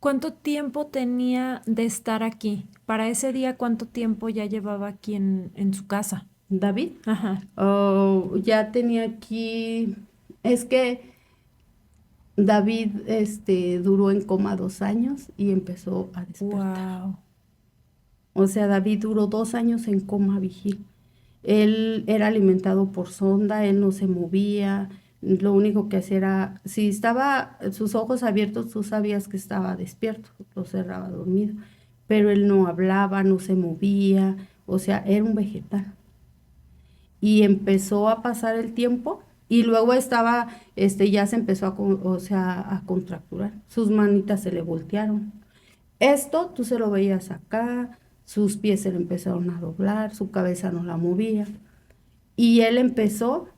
¿Cuánto tiempo tenía de estar aquí? Para ese día, ¿cuánto tiempo ya llevaba aquí en su casa? David, Ajá. ya tenía aquí, es que David duró en coma 2 años y empezó a despertar. Wow. O sea, David duró 2 años en coma vigil. Él era alimentado por sonda, él no se movía, lo único que hacía era, si estaba sus ojos abiertos, tú sabías que estaba despierto, lo cerraba dormido, pero él no hablaba, no se movía, o sea, era un vegetal. Y empezó a pasar el tiempo y luego ya se empezó o sea, a contracturar, sus manitas se le voltearon. Esto tú se lo veías acá, sus pies se le empezaron a doblar, su cabeza no la movía. Y él empezó,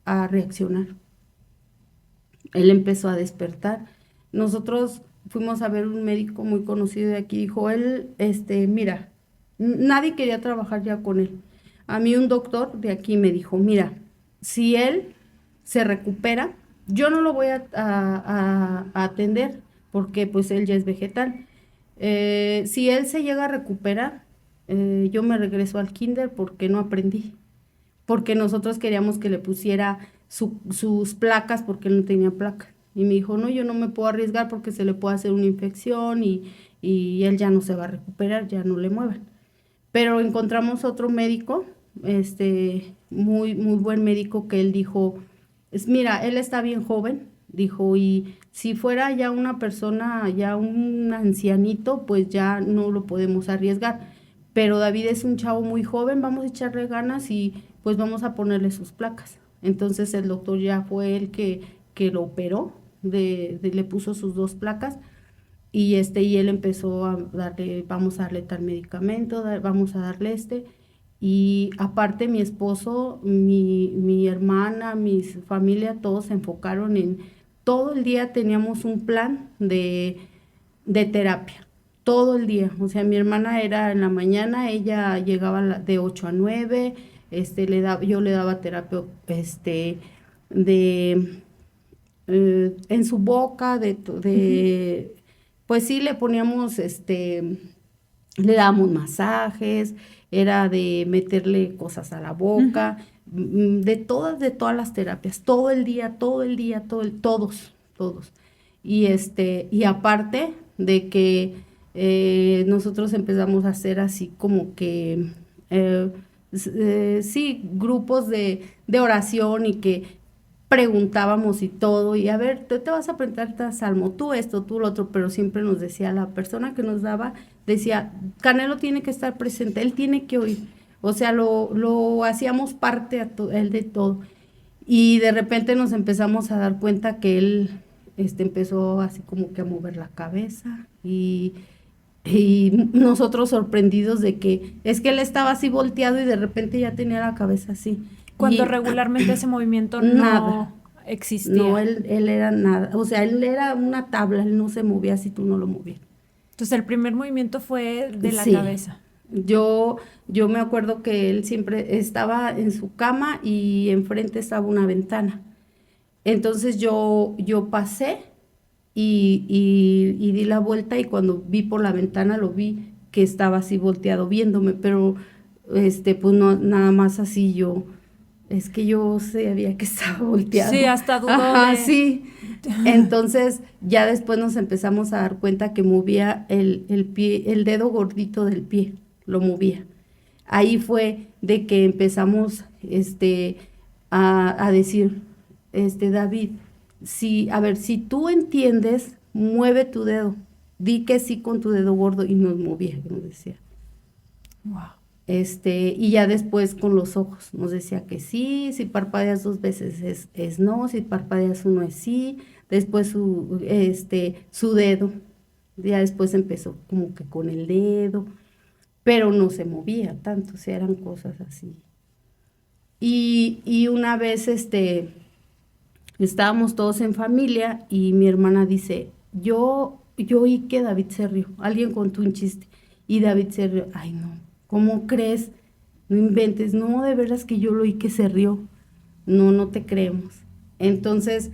a reaccionar. Él empezó a despertar. Nosotros fuimos a ver un médico muy conocido de aquí. Dijo, mira, nadie quería trabajar ya con él. A mí un doctor de aquí me dijo, mira, si él se recupera, yo no lo voy a atender porque pues él ya es vegetal. Si él se llega a recuperar, yo me regreso al kinder porque no aprendí. Porque nosotros queríamos que le pusiera sus placas porque él no tenía placa. Y me dijo, no, yo no me puedo arriesgar porque se le puede hacer una infección y él ya no se va a recuperar, ya no le mueven. Pero encontramos otro médico, muy, muy buen médico, que él dijo, mira, él está bien joven, dijo, y si fuera ya una persona, ya un ancianito, pues ya no lo podemos arriesgar. Pero David es un chavo muy joven, vamos a echarle ganas y pues vamos a ponerle sus placas. Entonces el doctor ya fue el que lo operó, le puso sus 2 placas y él empezó a darle, vamos a darle tal medicamento, vamos a darle y aparte mi esposo, mi hermana, mi familia, todos se enfocaron en, todo el día teníamos un plan de terapia, todo el día. O sea, mi hermana era en la mañana, ella llegaba de 8 a 9, yo le daba terapia, de, en su boca, pues sí, le poníamos, le dábamos masajes, era de meterle cosas a la boca, de todas las terapias, todo el día, todos. Y aparte de que nosotros empezamos a hacer así como que, sí, grupos de oración y que preguntábamos y todo, y a ver, te vas a aprender tal salmo, tú esto, tú lo otro, pero siempre nos decía la persona que nos daba, decía, Canelo tiene que estar presente, él tiene que oír, o sea, lo hacíamos parte él de todo, y de repente nos empezamos a dar cuenta que él empezó así como que a mover la cabeza, y nosotros sorprendidos de que, es que él estaba así volteado y de repente ya tenía la cabeza así. Cuando regularmente ese movimiento nada, no existía. No, él era nada, o sea, él era una tabla, él no se movía si tú no lo movías. Entonces el primer movimiento fue de la Sí. cabeza. Yo me acuerdo que él siempre estaba en su cama y enfrente estaba una ventana. Entonces yo pasé y di la vuelta y cuando vi por la ventana lo vi que estaba así volteado viéndome, pero pues no, nada más así yo. Es que yo sabía que estaba volteado. Sí, hasta dudó Ajá, de... sí. Entonces, ya después nos empezamos a dar cuenta que movía el pie, el dedo gordito del pie, lo movía. Ahí fue de que empezamos a decir, David, a ver, si tú entiendes, mueve tu dedo. Di que sí con tu dedo gordo y nos movía, nos decía. Wow. Y ya después con los ojos nos decía que sí, si parpadeas 2 veces es no, si parpadeas uno es sí, después su dedo, ya después empezó como que con el dedo, pero no se movía tanto, o sea, eran cosas así. Y una vez, estábamos todos en familia y mi hermana dice, yo oí que David se rió, alguien contó un chiste y David se rió, ay no, ¿cómo crees? No inventes, no, de veras que yo lo oí que se rió, no, no te creemos. Entonces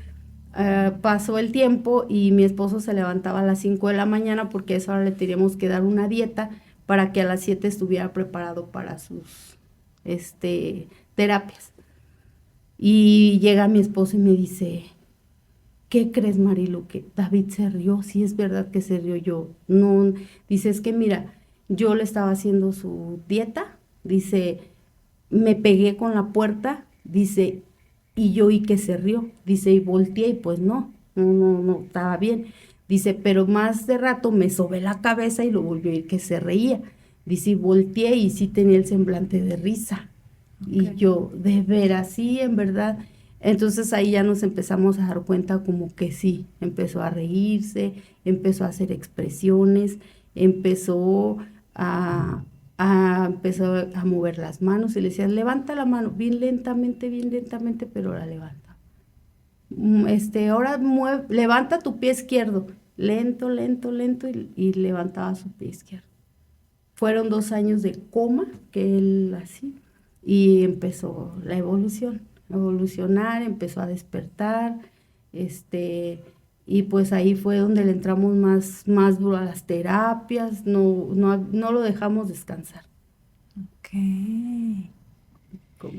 pasó el tiempo y mi esposo se levantaba a las 5 de la mañana porque a esa hora le teníamos que dar una dieta para que a las 7 estuviera preparado para sus terapias. Y llega mi esposo y me dice, ¿qué crees, Marilu? Que David se rió. Sí, es verdad que se rió. Yo. No, dice, es que mira, yo le estaba haciendo su dieta, dice, me pegué con la puerta, dice, y yo oí que se rió, dice, y volteé y pues no, estaba bien. Dice, pero más de rato me sobé la cabeza y lo volví a oír que se reía. Dice, y volteé y sí tenía el semblante de risa. Y Ok. yo, de veras, sí, en verdad. Entonces ahí ya nos empezamos a dar cuenta como que sí, empezó a reírse, empezó a hacer expresiones, empezó empezó a mover las manos y le decían, levanta la mano, bien lentamente, pero la levanta. Ahora levanta tu pie izquierdo, lento, lento, lento, y levantaba su pie izquierdo. Fueron 2 años de coma que él así, y empezó la evolución, a evolucionar, empezó a despertar, y pues ahí fue donde le entramos más duro a las terapias, no lo dejamos descansar. Ok. Como-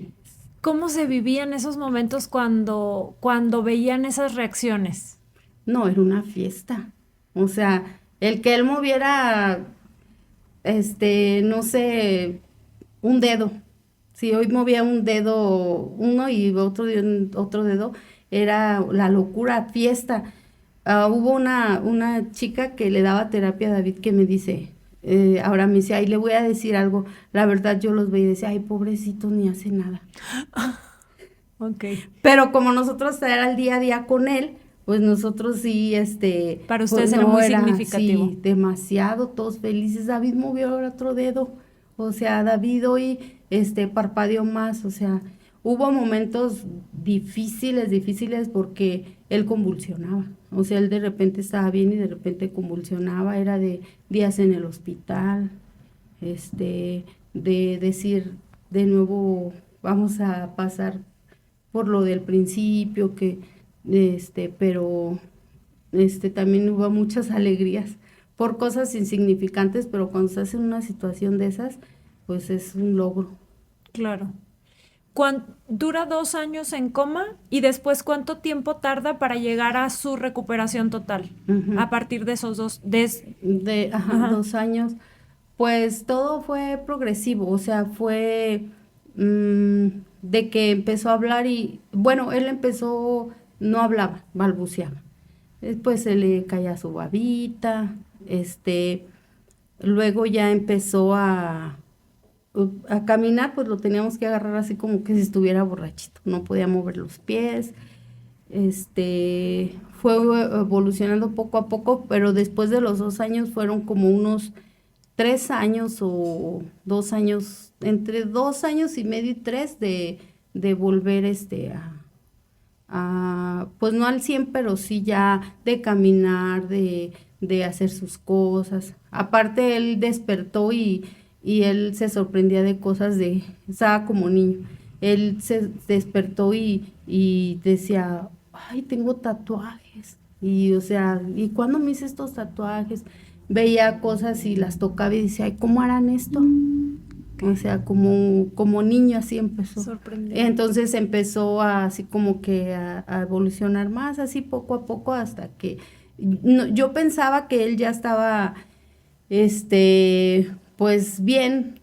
¿Cómo se vivían esos momentos cuando veían esas reacciones? No, era una fiesta. O sea, el que él moviera, no sé, un dedo. Si hoy movía un dedo uno y otro dedo, era la locura, fiesta. Hubo una chica que le daba terapia a David que me dice, ahora me dice, ay, le voy a decir algo. La verdad yo los veía y decía, ay, pobrecito, ni hace nada. Ok. Pero como nosotros era el día a día con él, pues nosotros sí, Para pues ustedes era no muy era significativo. así demasiado, todos felices. David movió ahora otro dedo, o sea, David hoy, parpadeó más, o sea, hubo momentos difíciles porque él convulsionaba, o sea, él de repente estaba bien y de repente convulsionaba, era de días en el hospital, de decir de nuevo, vamos a pasar por lo del principio, pero también hubo muchas alegrías por cosas insignificantes, pero cuando estás en una situación de esas, pues es un logro. Claro. Dura 2 años en coma y después ¿cuánto tiempo tarda para llegar a su recuperación total? Ujú. A partir de esos dos, Ajá, ajá, 2 años, pues todo fue progresivo, o sea, fue mm, de que empezó a hablar y, bueno, él empezó, no hablaba, balbuceaba. Después se le caía su babita, luego ya empezó a caminar, pues lo teníamos que agarrar así como que si estuviera borrachito, no podía mover los pies, fue evolucionando poco a poco, pero después de los 2 años fueron como unos 3 años o 2 años, entre 2 años y medio y tres de volver pues no al 100 pero sí ya de caminar, de hacer sus cosas. Aparte, él despertó y él se sorprendía de cosas estaba como niño. Él se despertó y decía, ay, tengo tatuajes. Y, o sea, ¿y cuándo me hice estos tatuajes? Veía cosas y las tocaba y decía, ay, ¿cómo harán esto? O ok. sea, como niño así empezó. Sorprendente. Entonces empezó así como que a evolucionar más, así poco a poco, hasta que yo pensaba que él ya estaba, pues bien,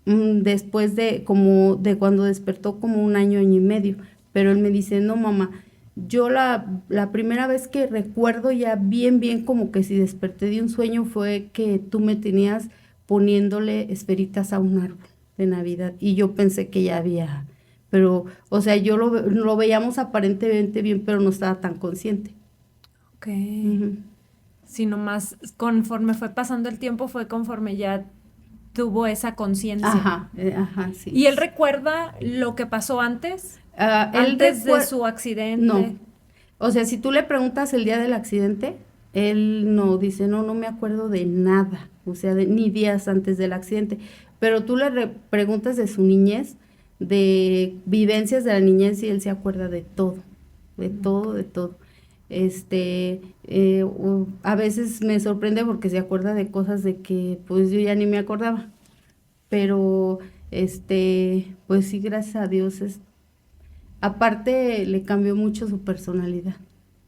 después de cuando despertó como un año y medio. Pero él me dice, no, mamá, yo la primera vez que recuerdo ya bien, como que si desperté de un sueño fue que tú me tenías poniéndole esferitas a un árbol de Navidad y yo pensé que ya había, pero, o sea, lo veíamos aparentemente bien, pero no estaba tan consciente. Ok. Ujú. Sino más conforme fue pasando el tiempo, fue conforme ya tuvo esa conciencia. Ajá, sí. ¿Y él recuerda lo que pasó antes? Él Antes de su accidente. No. O sea, si tú le preguntas el día del accidente, él no dice, no me acuerdo de nada, o sea, ni días antes del accidente. Pero tú le preguntas de su niñez, de vivencias de la niñez y él se acuerda de todo, de todo, de todo. A veces me sorprende porque se acuerda de cosas de que pues yo ya ni me acordaba. Pero, pues sí, gracias a Dios, aparte le cambió mucho su personalidad.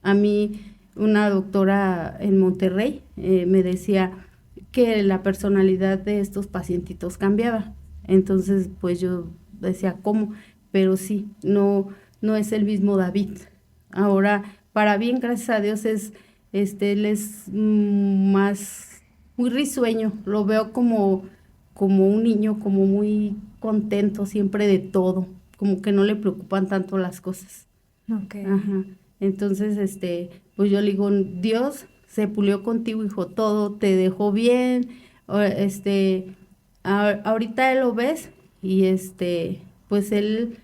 A mí, una doctora en Monterrey me decía que la personalidad de estos pacientitos cambiaba. Entonces, pues yo decía, ¿cómo? Pero sí, no es el mismo David. Ahora, para bien, gracias a Dios, él es más, muy risueño. Lo veo como un niño, como muy contento siempre de todo, como que no le preocupan tanto las cosas. Okay. Ajá. Entonces, pues yo le digo, Dios se pulió contigo, hijo, todo te dejó bien. Ahorita él lo ves y pues él,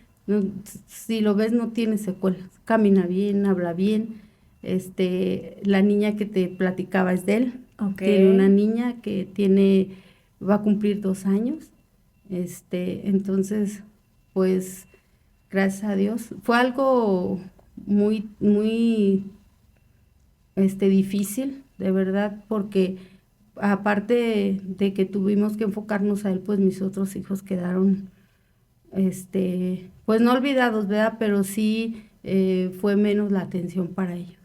si lo ves, no tiene secuelas. Camina bien, habla bien. La niña que te platicaba es de él. Okay. Tiene una niña que va a cumplir 2 años. Entonces, pues, gracias a Dios. Fue algo muy, muy, difícil, de verdad, porque aparte de que tuvimos que enfocarnos a él, pues mis otros hijos quedaron, pues no olvidados, ¿verdad? Pero sí fue menos la atención para ellos.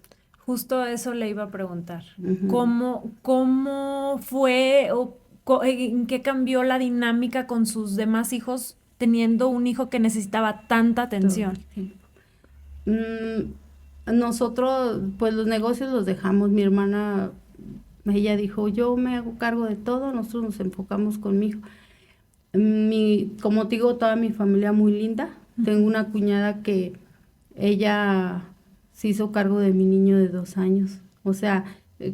Justo eso le iba a preguntar. ¿Cómo fue o en qué cambió la dinámica con sus demás hijos teniendo un hijo que necesitaba tanta atención? Nosotros, pues los negocios los dejamos. Mi hermana, ella dijo, yo me hago cargo de todo, nosotros nos enfocamos con mi hijo. Como te digo, toda mi familia muy linda. Tengo una cuñada que ella se hizo cargo de mi niño de 2 años. O sea,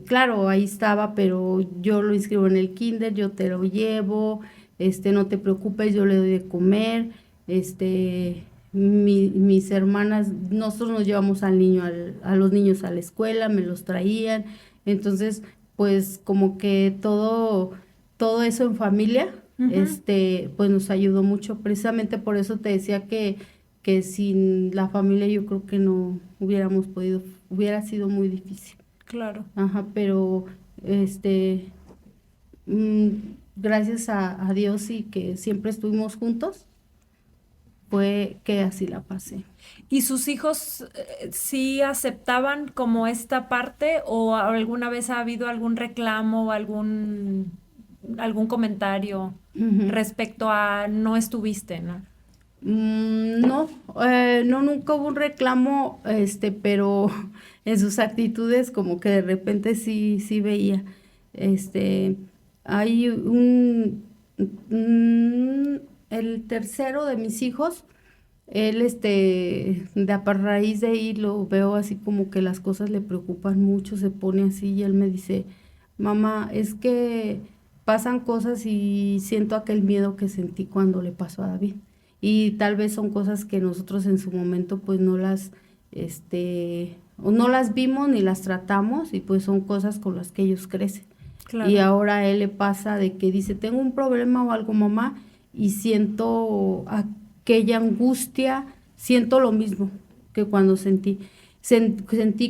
claro, ahí estaba, pero yo lo inscribo en el kinder, yo te lo llevo, no te preocupes, yo le doy de comer, mis hermanas, nosotros nos llevamos al niño, a los niños a la escuela, me los traían. Entonces, pues como que todo eso en familia, pues nos ayudó mucho. Precisamente por eso te decía que sin la familia yo creo que no hubiéramos podido, hubiera sido muy difícil. Claro. Ajá, pero gracias a Dios y que siempre estuvimos juntos, fue que así la pasé. ¿Y sus hijos sí aceptaban como esta parte o alguna vez ha habido algún reclamo o algún comentario respecto a no estuviste, ¿no? No, nunca hubo un reclamo, pero en sus actitudes como que de repente sí veía. Hay el tercero de mis hijos, él, de a raíz de ahí lo veo así como que las cosas le preocupan mucho, se pone así y él me dice, mamá, es que pasan cosas y siento aquel miedo que sentí cuando le pasó a David. Y tal vez son cosas que nosotros en su momento pues o no las vimos ni las tratamos y pues son cosas con las que ellos crecen. Claro. Y ahora a él le pasa de que dice, tengo un problema o algo, mamá, y siento aquella angustia, siento lo mismo que cuando sentí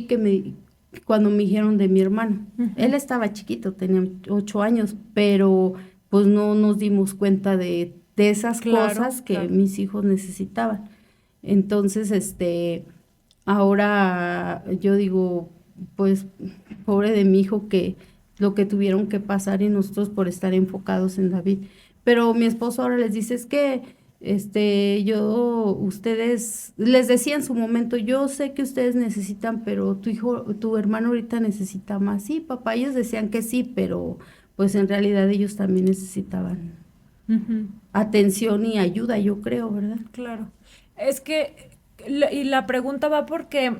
que cuando me dijeron de mi hermano. Él estaba chiquito, tenía 8 años, pero pues no nos dimos cuenta de esas cosas que mis hijos necesitaban. Entonces, ahora yo digo, pues, pobre de mi hijo que lo que tuvieron que pasar y nosotros por estar enfocados en David. Pero mi esposo ahora les dice, es que, ustedes, les decía en su momento, yo sé que ustedes necesitan, pero tu hermano ahorita necesita más. Sí, papá, ellos decían que sí, pero pues en realidad ellos también necesitaban atención y ayuda, yo creo, ¿verdad? Claro. Es que, y la pregunta va porque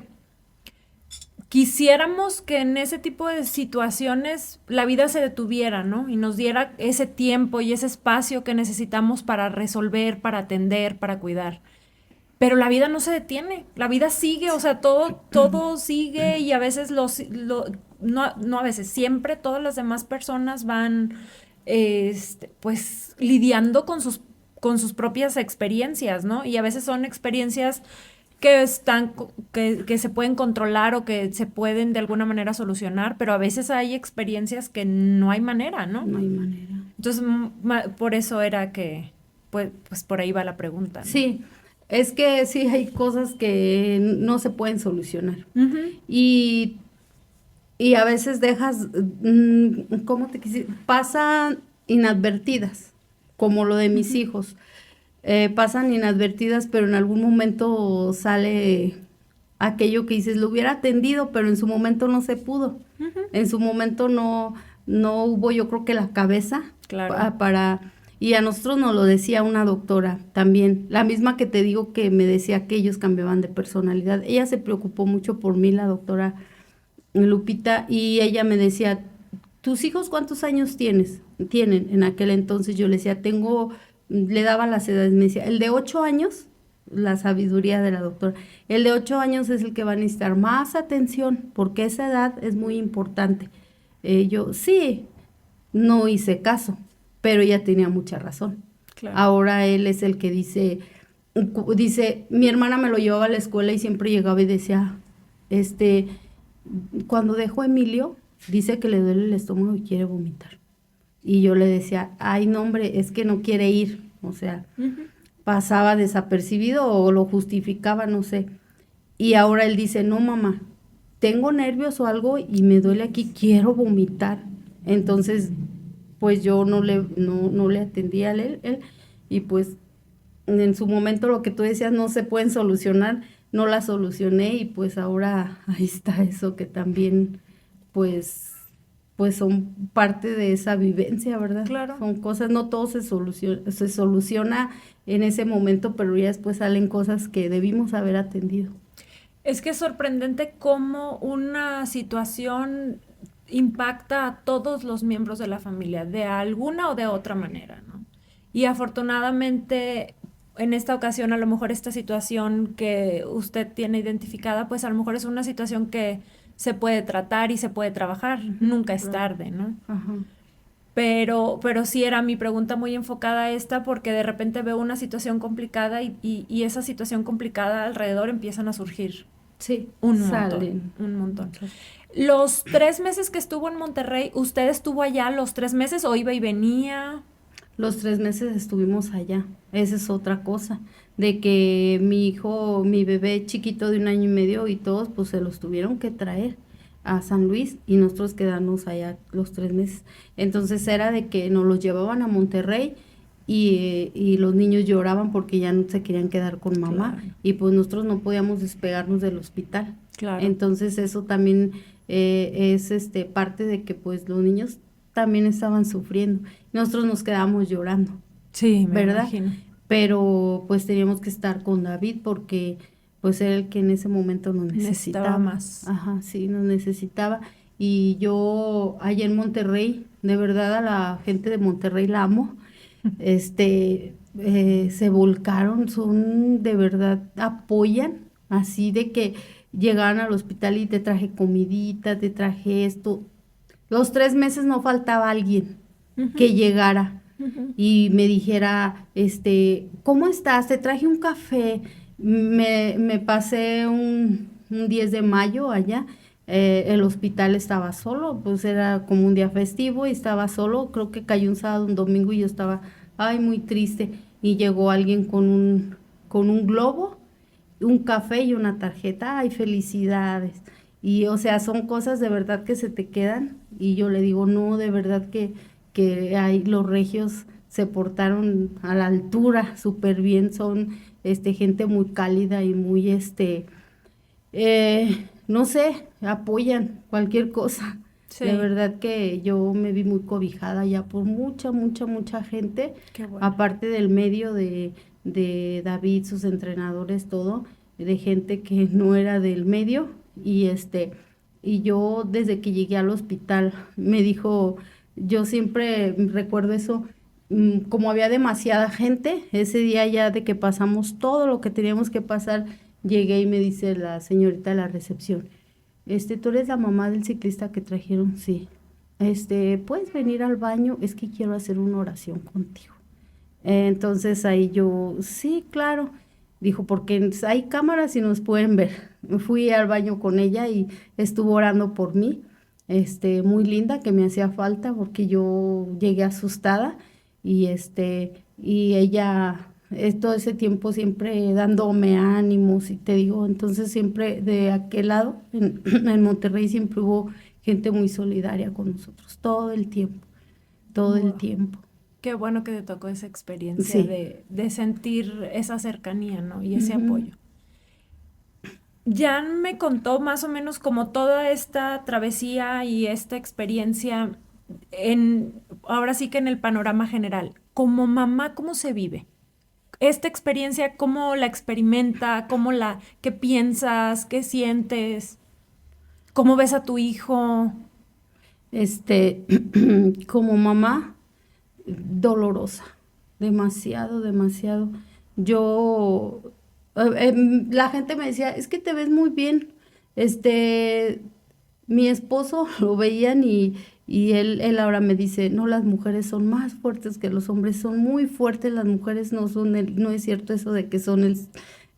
quisiéramos que en ese tipo de situaciones la vida se detuviera, ¿no? Y nos diera ese tiempo y ese espacio que necesitamos para resolver, para atender, para cuidar. Pero la vida no se detiene, la vida sigue, o sea, todo sigue y a veces no a veces, siempre todas las demás personas van, pues, lidiando con sus propias experiencias, ¿no? Y a veces son experiencias que se pueden controlar o que se pueden de alguna manera solucionar, pero a veces hay experiencias que no hay manera, ¿no? No hay manera. Entonces, por eso era que, pues por ahí va la pregunta, ¿no? Sí, es que sí hay cosas que no se pueden solucionar. Ujú. Y a veces dejas, ¿cómo te quisiera? Pasan inadvertidas, como lo de mis hijos. Pasan inadvertidas, pero en algún momento sale aquello que dices, lo hubiera atendido, pero en su momento no se pudo. Ujú. En su momento no hubo, yo creo que la cabeza Claro. y a nosotros nos lo decía una doctora también, la misma que te digo que me decía que ellos cambiaban de personalidad. Ella se preocupó mucho por mí, la doctora Lupita, y ella me decía, ¿tus hijos cuántos años tienen? En aquel entonces yo le decía, le daba las edades, me decía, el de 8 años, la sabiduría de la doctora, el de 8 años es el que va a necesitar más atención, porque esa edad es muy importante. Yo, sí, no hice caso, pero ella tenía mucha razón. Claro. Ahora él es el que dice, mi hermana me lo llevaba a la escuela y siempre llegaba y decía, cuando dejó a Emilio, dice que le duele el estómago y quiere vomitar. Y yo le decía, ay, no, hombre, es que no quiere ir. O sea, Ujú. pasaba desapercibido o lo justificaba, no sé. Y ahora él dice, no, mamá, tengo nervios o algo y me duele aquí, quiero vomitar. Entonces, pues yo no le atendí a él, y pues en su momento lo que tú decías no se pueden solucionar, no la solucioné y pues ahora ahí está eso que también pues son parte de esa vivencia, ¿verdad? Claro. Son cosas, no todo se soluciona en ese momento, pero ya después salen cosas que debimos haber atendido. Es que es sorprendente cómo una situación impacta a todos los miembros de la familia, de alguna o de otra manera, ¿no? Y afortunadamente, en esta ocasión, a lo mejor esta situación que usted tiene identificada, pues a lo mejor es una situación que se puede tratar y se puede trabajar. Nunca es Claro. tarde, ¿no? Ajá. Pero sí era mi pregunta muy enfocada a esta, porque de repente veo una situación complicada y esa situación complicada alrededor empiezan a surgir Sí, un salen. montón, un montón. Los 3 meses que estuvo en Monterrey, ¿usted estuvo allá los 3 meses o iba y venía? Los 3 meses estuvimos allá. Esa es otra cosa, de que mi bebé chiquito de 1 año y medio y todos, pues se los tuvieron que traer a San Luis y nosotros quedarnos allá los 3 meses. Entonces era de que nos los llevaban a Monterrey y los niños lloraban porque ya no se querían quedar con mamá Claro. y pues nosotros no podíamos despegarnos del hospital. Claro. Entonces eso también es parte de que pues los niños también estaban sufriendo. Nosotros nos quedamos llorando, Sí, me ¿verdad? imagino. Pero pues teníamos que estar con David porque pues era el que en ese momento nos necesitaba. más. Ajá, sí, nos necesitaba. Y yo allá en Monterrey, de verdad a la gente de Monterrey la amo. Se volcaron, son de verdad, apoyan, así de que llegaban al hospital y te traje comidita, te traje esto. Los 3 meses no faltaba alguien que llegara Ujú. y me dijera, ¿cómo estás? Te traje un café. Me pasé un 10 de mayo allá. El hospital estaba solo, pues era como un día festivo y estaba solo. Creo que cayó un sábado, un domingo y yo estaba, ay, muy triste. Y llegó alguien con un globo, un café y una tarjeta. Ay, felicidades. Y o sea, son cosas de verdad que se te quedan. Y yo le digo, no, de verdad que ahí los regios se portaron a la altura, súper bien, son gente muy cálida y muy no sé, apoyan cualquier cosa. Sí. De verdad que yo me vi muy cobijada ya por mucha, mucha, mucha gente, Qué bueno. aparte del medio de David, sus entrenadores, todo, de gente que no era del medio Y yo desde que llegué al hospital me dijo, yo siempre recuerdo eso, como había demasiada gente, ese día ya de que pasamos todo lo que teníamos que pasar, llegué y me dice la señorita de la recepción, ¿tú eres la mamá del ciclista que trajeron? Sí. ¿Puedes venir al baño? Es que quiero hacer una oración contigo. Entonces ahí yo, sí, claro. Dijo, porque hay cámaras y nos pueden ver. Me fui al baño con ella y estuvo orando por mí. Muy linda, que me hacía falta porque yo llegué asustada y ella todo ese tiempo siempre dándome ánimos y te digo, entonces siempre de aquel lado, en Monterrey siempre hubo gente muy solidaria con nosotros, todo el tiempo, todo el Wow. tiempo. Qué bueno que te tocó esa experiencia Sí. de sentir esa cercanía, ¿no? Y ese Ujú. apoyo. Jan me contó más o menos como toda esta travesía y esta experiencia ahora sí que en el panorama general. Como mamá, ¿cómo se vive? Esta experiencia, ¿cómo la experimenta? ¿Qué piensas? ¿Qué sientes? ¿Cómo ves a tu hijo? Este, como mamá, dolorosa, demasiado, demasiado. Yo, la gente me decía, es que te ves muy bien. Este, mi esposo lo veían y él ahora me dice, no, las mujeres son más fuertes que los hombres, son muy fuertes, las mujeres no son no es cierto eso de que son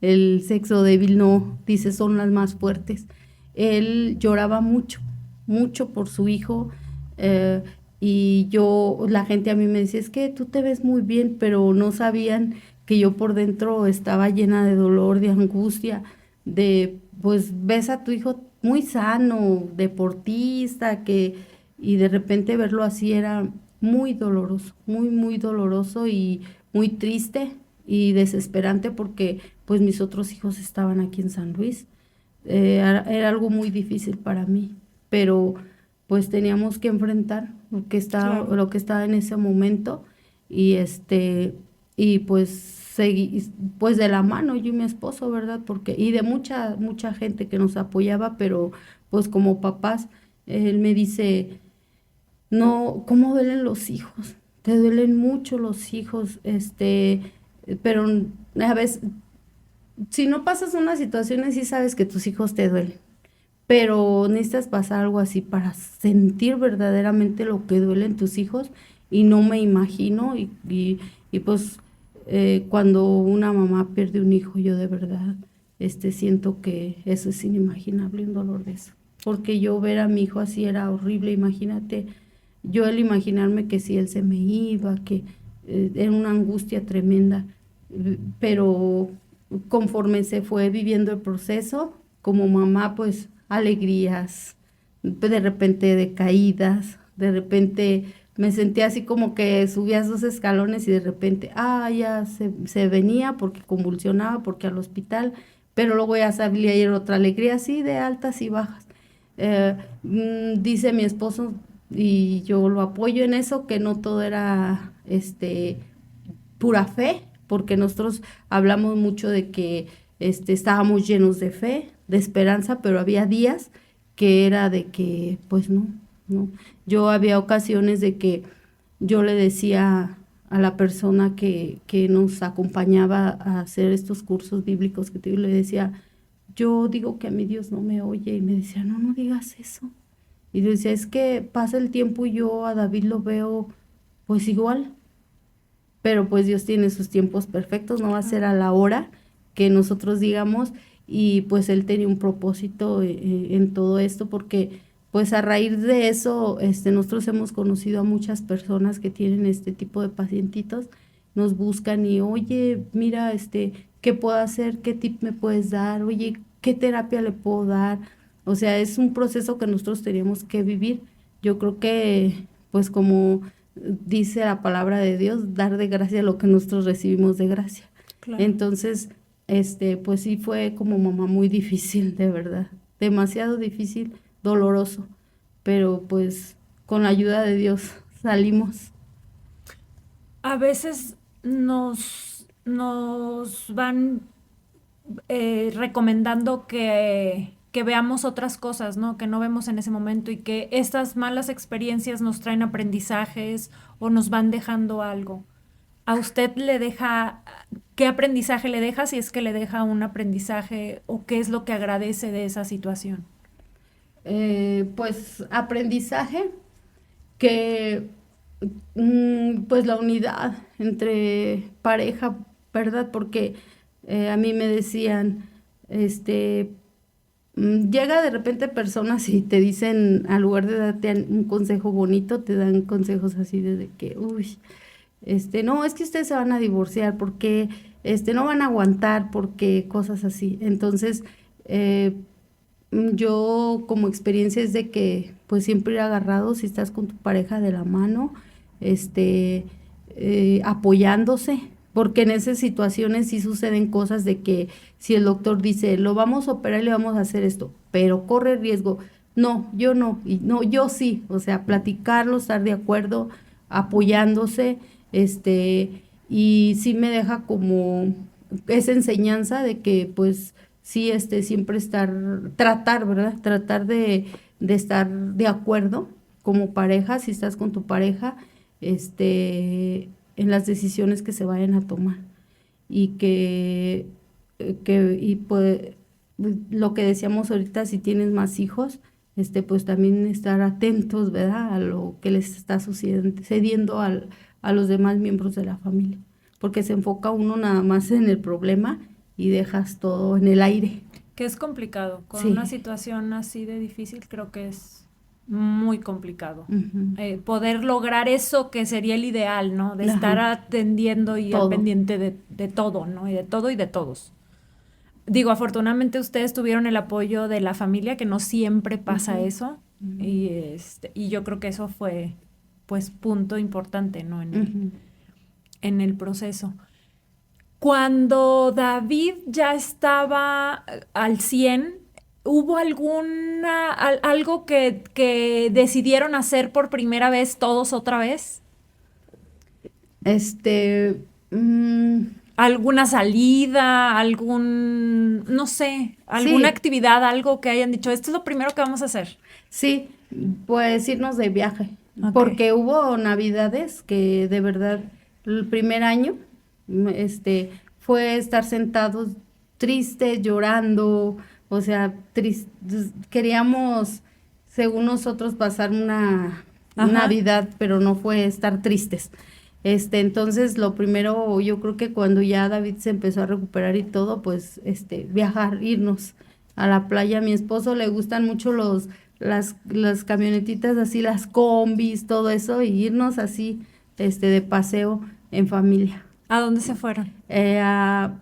el sexo débil, no, dice, son las más fuertes. Él lloraba mucho, mucho por su hijo. eh, y yo, la gente a mí me decía, es que tú te ves muy bien, pero no sabían que yo por dentro estaba llena de dolor, de angustia, pues ves a tu hijo muy sano, deportista, y de repente verlo así era muy doloroso, muy, muy doloroso y muy triste y desesperante porque pues mis otros hijos estaban aquí en San Luis. Era algo muy difícil para mí, pero pues teníamos que enfrentar Claro. lo que estaba en ese momento y y pues seguí, pues de la mano yo y mi esposo, ¿verdad? Porque, y de mucha, mucha gente que nos apoyaba, pero pues como papás, él me dice, no, ¿cómo duelen los hijos? Te duelen mucho los hijos, pero a veces, si no pasas unas situaciones, sí sabes que tus hijos te duelen, pero necesitas pasar algo así para sentir verdaderamente lo que duelen tus hijos y no me imagino y pues cuando una mamá pierde un hijo, yo de verdad siento que eso es inimaginable, un dolor de eso, porque yo ver a mi hijo así era horrible, imagínate, yo el imaginarme que si él se me iba, que era una angustia tremenda, pero conforme se fue viviendo el proceso, como mamá, pues alegrías, de repente decaídas, de repente me sentía así como que subías 2 escalones y de repente, ya se venía porque convulsionaba, porque al hospital, pero luego ya sabía ir otra alegría así de altas y bajas. Dice mi esposo, y yo lo apoyo en eso, que no todo era pura fe, porque nosotros hablamos mucho de que estábamos llenos de fe, de esperanza, pero había días que era de que, pues no, no. Yo había ocasiones de que yo le decía a la persona que nos acompañaba a hacer estos cursos bíblicos que te digo, le decía, yo digo que a mi Dios no me oye, y me decía, no, no digas eso. Y yo decía, es que pasa el tiempo y yo a David lo veo pues igual, pero pues Dios tiene sus tiempos perfectos, no va a ser a la hora que nosotros digamos, y pues Él tenía un propósito en todo esto, porque pues a raíz de eso, nosotros hemos conocido a muchas personas que tienen este tipo de pacientitos, nos buscan y, oye, mira, ¿qué puedo hacer? ¿Qué tip me puedes dar? Oye, ¿qué terapia le puedo dar? O sea, es un proceso que nosotros tenemos que vivir. Yo creo que, pues como dice la palabra de Dios, dar de gracia lo que nosotros recibimos de gracia. Claro. Entonces, pues sí fue como mamá muy difícil, de verdad, demasiado difícil, doloroso, pero pues con la ayuda de Dios salimos. A veces nos van recomendando que que veamos otras cosas, ¿no? Que no vemos en ese momento y que estas malas experiencias nos traen aprendizajes o nos van dejando algo. ¿A usted le deja, qué aprendizaje le deja, si es que le deja un aprendizaje, o qué es lo que agradece de esa situación? Pues aprendizaje que pues la unidad entre pareja, ¿verdad? Porque a mí me decían, llega de repente personas y te dicen, al lugar de darte un consejo bonito, te dan consejos así de que, uy, no, es que ustedes se van a divorciar porque, no van a aguantar porque cosas así. Entonces, yo como experiencia es de que pues siempre ir agarrado si estás con tu pareja de la mano, este, apoyándose, porque en esas situaciones sí suceden cosas de que si el doctor dice, lo vamos a operar y le vamos a hacer esto, pero corre riesgo, no, yo no, y no, yo sí, o sea, platicarlo, estar de acuerdo, apoyándose, y sí me deja como esa enseñanza de que pues sí, siempre tratar, ¿verdad? Tratar de estar de acuerdo como pareja, si estás con tu pareja, en las decisiones que se vayan a tomar. Y y pues, lo que decíamos ahorita, si tienes más hijos, pues también estar atentos, ¿verdad? A lo que les está sucediendo a los demás miembros de la familia. Porque se enfoca uno nada más en el problema y dejas todo en el aire. Que es complicado. Con Sí. una situación así de difícil, creo que es muy complicado. Poder lograr eso que sería el ideal, ¿no? De estar Ajá. atendiendo y al Todo. pendiente de todo, ¿no? Y de todo y de todos. Digo, afortunadamente ustedes tuvieron el apoyo de la familia, que no siempre pasa eso. Y yo creo que eso fue, pues, punto importante, ¿no? En el proceso. Cuando David ya estaba al 100, ¿hubo algo que decidieron hacer por primera vez todos otra vez? Mm, ¿Alguna salida, no sé, alguna sí, actividad, algo que hayan dicho, esto es lo primero que vamos a hacer? sí, pues irnos de viaje, Ok. porque hubo navidades que de verdad el primer año, fue estar sentados tristes, llorando, o sea, queríamos, según nosotros, pasar una Ajá. Navidad, pero no fue estar tristes. Entonces lo primero, yo creo que cuando ya David se empezó a recuperar y todo, pues, viajar, irnos a la playa. A mi esposo le gustan mucho las camionetitas así, las combis, todo eso, y irnos así, de paseo en familia. ¿A dónde se fueron? Eh, a-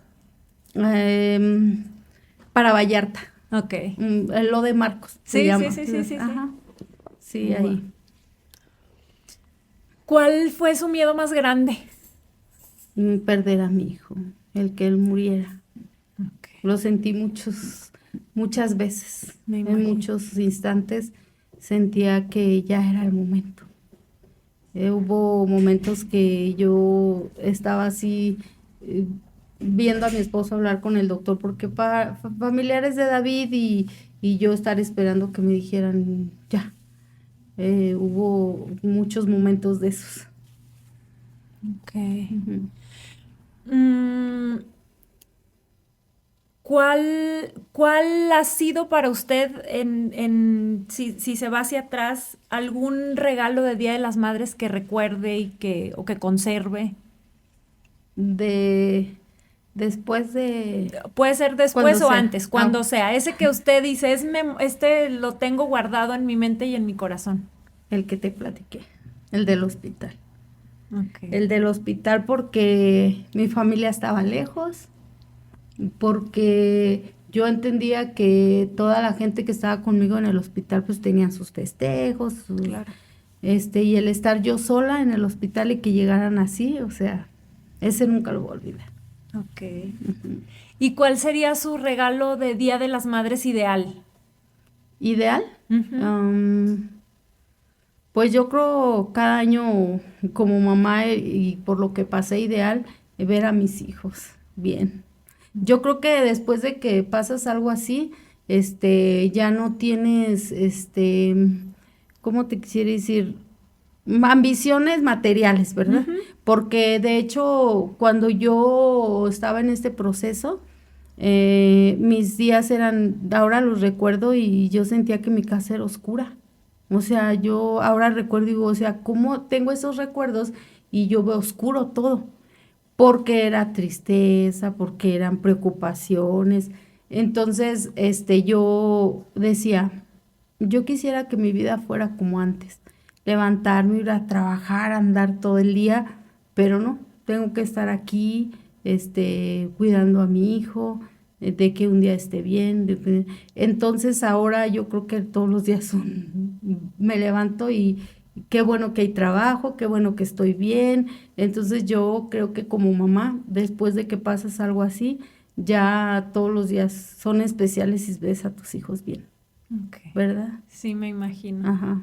em, para Vallarta, Ok. lo de Marcos, se Sí, llama. sí. Ajá, sí, Guau. ahí. ¿Cuál fue su miedo más grande? Perder a mi hijo, el que él muriera. Ok. Lo sentí muchas veces, Me en imagino. muchos instantes sentía que ya era el momento. Hubo momentos que yo estaba así, viendo a mi esposo hablar con el doctor, porque familiares de David y yo estar esperando que me dijeran ya. Hubo muchos momentos de esos. Ok. Ujú. Mm, ¿cuál ha sido para usted, si se va hacia atrás, algún regalo de Día de las Madres que recuerde o que conserve? Después de Puede ser cuando después o sea. antes, cuando sea. Ese que usted dice, este lo tengo guardado en mi mente y en mi corazón. El que te platiqué, el del hospital. Ok. El del hospital porque mi familia estaba lejos, porque yo entendía que toda la gente que estaba conmigo en el hospital pues tenían sus festejos, Claro. y el estar yo sola en el hospital y que llegaran así, o sea, ese nunca lo voy a olvidar. Ok. ¿Y cuál sería su regalo de Día de las Madres ideal? ¿Ideal? Ujú. Pues yo creo cada año como mamá y por lo que pasé ideal, ver a mis hijos bien. Yo creo que después de que pasas algo así, ya no tienes, ¿cómo te quisiera decir? Ambiciones materiales, ¿verdad? Ujú. Porque de hecho, cuando yo estaba en este proceso, mis días eran, ahora los recuerdo y yo sentía que mi casa era oscura. O sea, yo ahora recuerdo y digo, o sea, ¿cómo tengo esos recuerdos y yo veo oscuro todo? Porque era tristeza, porque eran preocupaciones. Entonces, yo decía, yo quisiera que mi vida fuera como antes, levantarme, ir a trabajar, andar todo el día, pero no, tengo que estar aquí, cuidando a mi hijo, de que un día esté bien. Entonces ahora yo creo que todos los días me levanto y qué bueno que hay trabajo, qué bueno que estoy bien. Entonces yo creo que como mamá, después de que pasas algo así, ya todos los días son especiales si ves a tus hijos bien, Ok. ¿verdad? Sí, me imagino. Ajá.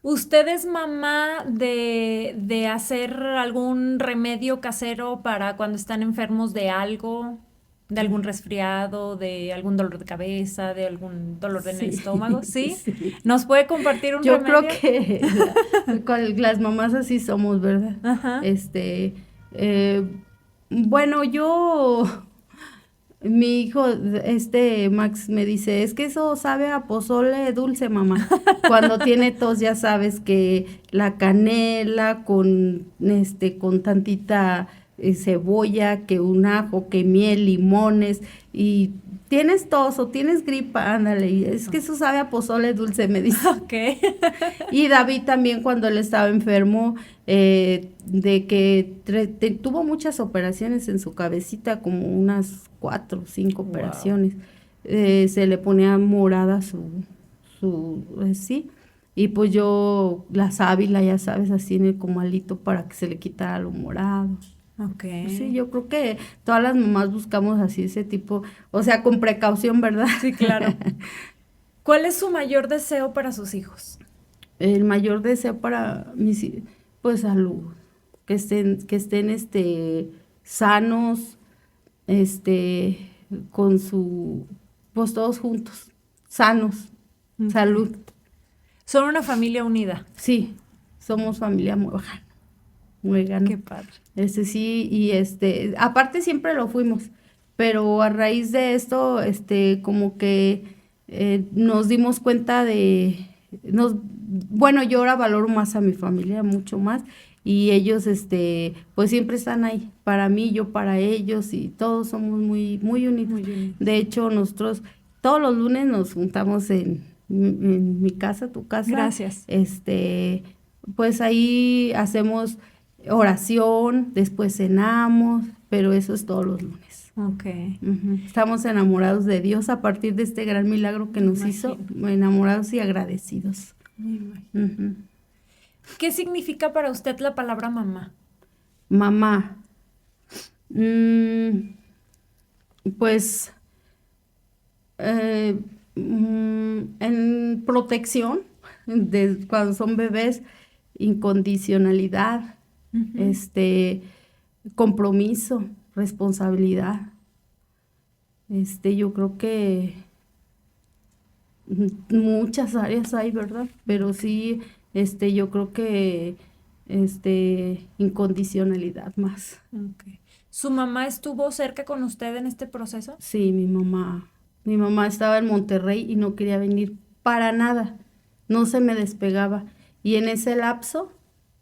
¿Usted es mamá de hacer algún remedio casero para cuando están enfermos de algo? ¿De algún resfriado, de algún dolor de cabeza, de algún dolor en el Sí, estómago? ¿Sí? sí. ¿Nos puede compartir un Yo creo remedio? que las mamás así somos, ¿verdad? Ajá. Eh, bueno, mi hijo, Max me dice, es que eso sabe a pozole dulce, mamá. Cuando tiene tos, ya sabes que la canela con tantita cebolla, que un ajo, que miel, limones, y tienes tos o tienes gripa, ándale, y es que eso sabe a pozole dulce, me dice. Ok. Y David también cuando él estaba enfermo, de que tuvo muchas operaciones en su cabecita, como unas 4 o 5 Wow. operaciones. Se le ponía morada sí. Y pues yo la sábila, ya sabes, así en el comalito para que se le quitara lo morado. Ok. Pues sí, yo creo que todas las mamás buscamos así ese tipo, o sea, con precaución, ¿verdad? Sí, claro. ¿Cuál es su mayor deseo para sus hijos? El mayor deseo para pues salud, que estén sanos, este, con pues todos juntos, sanos, Ok. salud. Son una familia unida. Sí, somos familia Qué muégano. padre. Sí, y aparte siempre lo fuimos, pero a raíz de esto, como que nos dimos cuenta bueno, yo ahora valoro más a mi familia, mucho más, y ellos, pues siempre están ahí, para mí, yo para ellos, y todos somos muy, muy unidos. Muy unidos. De hecho, nosotros todos los lunes nos juntamos en mi casa, tu casa, Gracias. pues ahí hacemos oración, después cenamos, pero eso es todos los lunes. Ok. Ujú. Estamos enamorados de Dios a partir de este gran milagro que Me nos hizo, imagino. enamorados y agradecidos. Me imagino. Ujú. ¿Qué significa para usted la palabra mamá? Mamá, mm, pues eh, en protección, cuando son bebés, incondicionalidad, Ujú. este, compromiso, responsabilidad. Yo creo que muchas áreas hay, ¿verdad? Pero Ok. sí, yo creo que, incondicionalidad más. Ok. ¿Su mamá estuvo cerca con usted en este proceso? Sí, mi mamá estaba en Monterrey y no quería venir para nada, no se me despegaba. Y en ese lapso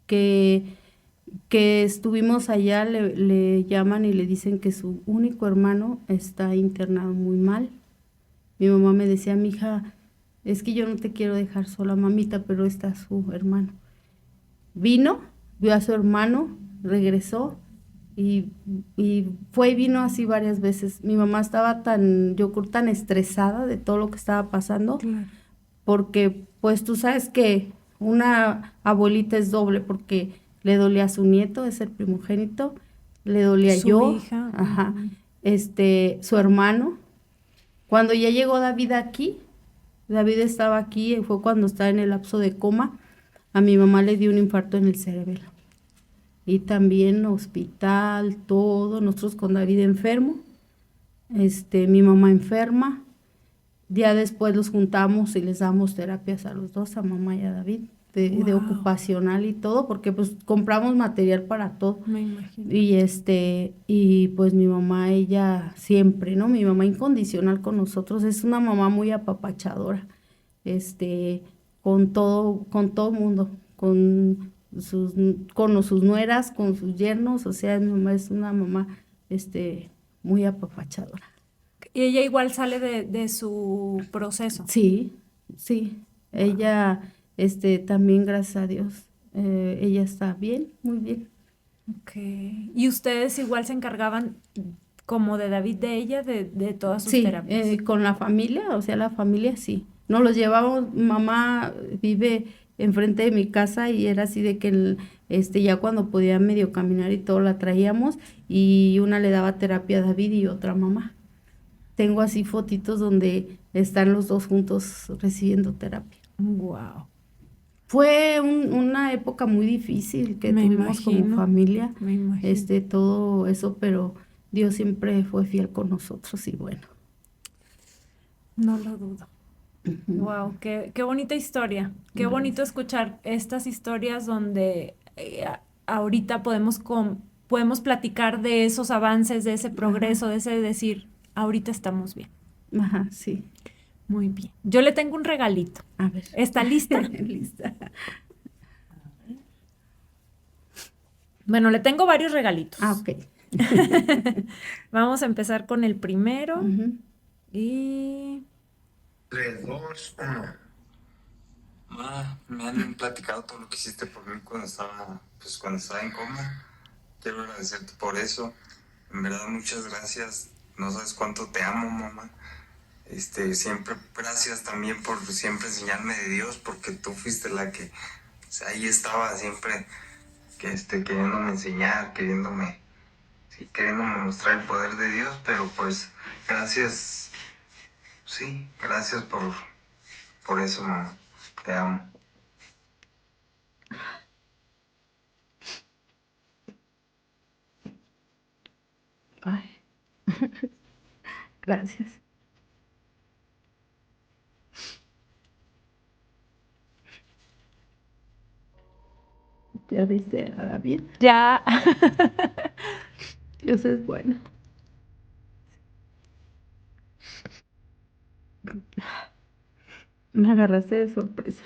que, que estuvimos allá, le llaman y le dicen que su único hermano está internado muy mal. Mi mamá me decía, mija, es que yo no te quiero dejar sola, mamita, pero está su hermano. Vino, vio a su hermano, regresó y, y fue y vino así varias veces. Mi mamá estaba yo creo, tan estresada de todo lo que estaba pasando, Claro. porque pues tú sabes que una abuelita es doble, porque le dolía a su nieto, es el primogénito, le dolía Su yo, hija. ajá, Ujú. su hermano. Cuando ya llegó David aquí, David estaba aquí, y fue cuando estaba en el lapso de coma, a mi mamá le dio un infarto en el cerebelo. Y también hospital, todo, nosotros con David enfermo, mi mamá enferma, Ya después los juntamos y les damos terapias a los dos, a mamá y a David, de Wow. ocupacional y todo, porque pues compramos material para todo. Me imagino. Y pues mi mamá, ella siempre, ¿no? Mi mamá incondicional con nosotros, es una mamá muy apapachadora, este, con todo mundo, sus, con sus nueras, con sus yernos, o sea, mi mamá es una mamá, muy apapachadora. Y ella igual sale de su proceso. Sí, sí, Wow. ella, también, gracias a Dios, ella está bien, muy bien. Ok. ¿Y ustedes igual se encargaban como de David de ella, de todas sus Sí, terapias? con la familia, o sea, la familia sí. Nos los llevamos, mamá vive enfrente de mi casa y era así de que ya cuando podía medio caminar y todo la traíamos y una le daba terapia a David y otra a mamá. Tengo así fotitos donde están los dos juntos recibiendo terapia. Wow. Fue una época muy difícil que Me tuvimos como imagino. familia, Me imagino. todo eso, pero Dios siempre fue fiel con nosotros y bueno. No lo dudo. Ujú. Wow, qué bonita historia. Qué bonito Gracias. escuchar estas historias donde ahorita podemos platicar de esos avances, de ese progreso, de ese decir, ahorita estamos bien. Ajá, sí. Muy bien. Yo le tengo un regalito. A ver. ¿Está lista? Lista. Bueno, le tengo varios regalitos. Ah, ok. Vamos a empezar con el primero. Ujú. Y 3, 2, 1. Me han platicado todo lo que hiciste por mí cuando estaba en coma. Quiero agradecerte por eso. En verdad, muchas gracias. No sabes cuánto te amo, mamá. Siempre, gracias también por siempre enseñarme de Dios, porque tú fuiste la que, o sea, ahí estaba siempre, queriéndome enseñar, queriéndome mostrar el poder de Dios, pero pues, gracias, sí, gracias por eso, mamá. Te amo. Ay, gracias. ¿Ya viste a David? ya. Dios es bueno. Me agarraste de sorpresa.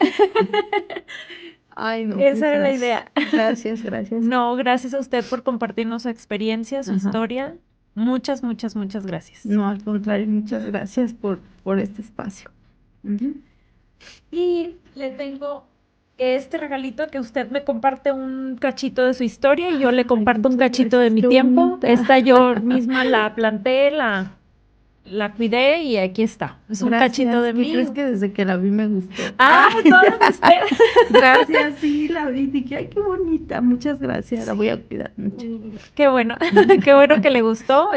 Ay, no, pues Esa era la gracias. idea. Gracias, gracias. No, gracias a usted por compartirnos su experiencia, su Ajá. historia. Muchas, muchas, muchas gracias. No, al contrario, muchas gracias por este espacio. Ujú. Y le tengo este regalito que usted me comparte un cachito de su historia y yo le Ay, comparto un muchas cachito de gracias, mi qué tiempo. bonita. Esta yo misma la planté, la cuidé y aquí está. Es un cachito de ¿Qué mí. crees que desde que la vi me gustó? Ah, todas ustedes. Gracias, sí, la vi, dije, ay, qué bonita, muchas gracias, la voy a cuidar mucho. Qué bueno, qué bueno que le gustó.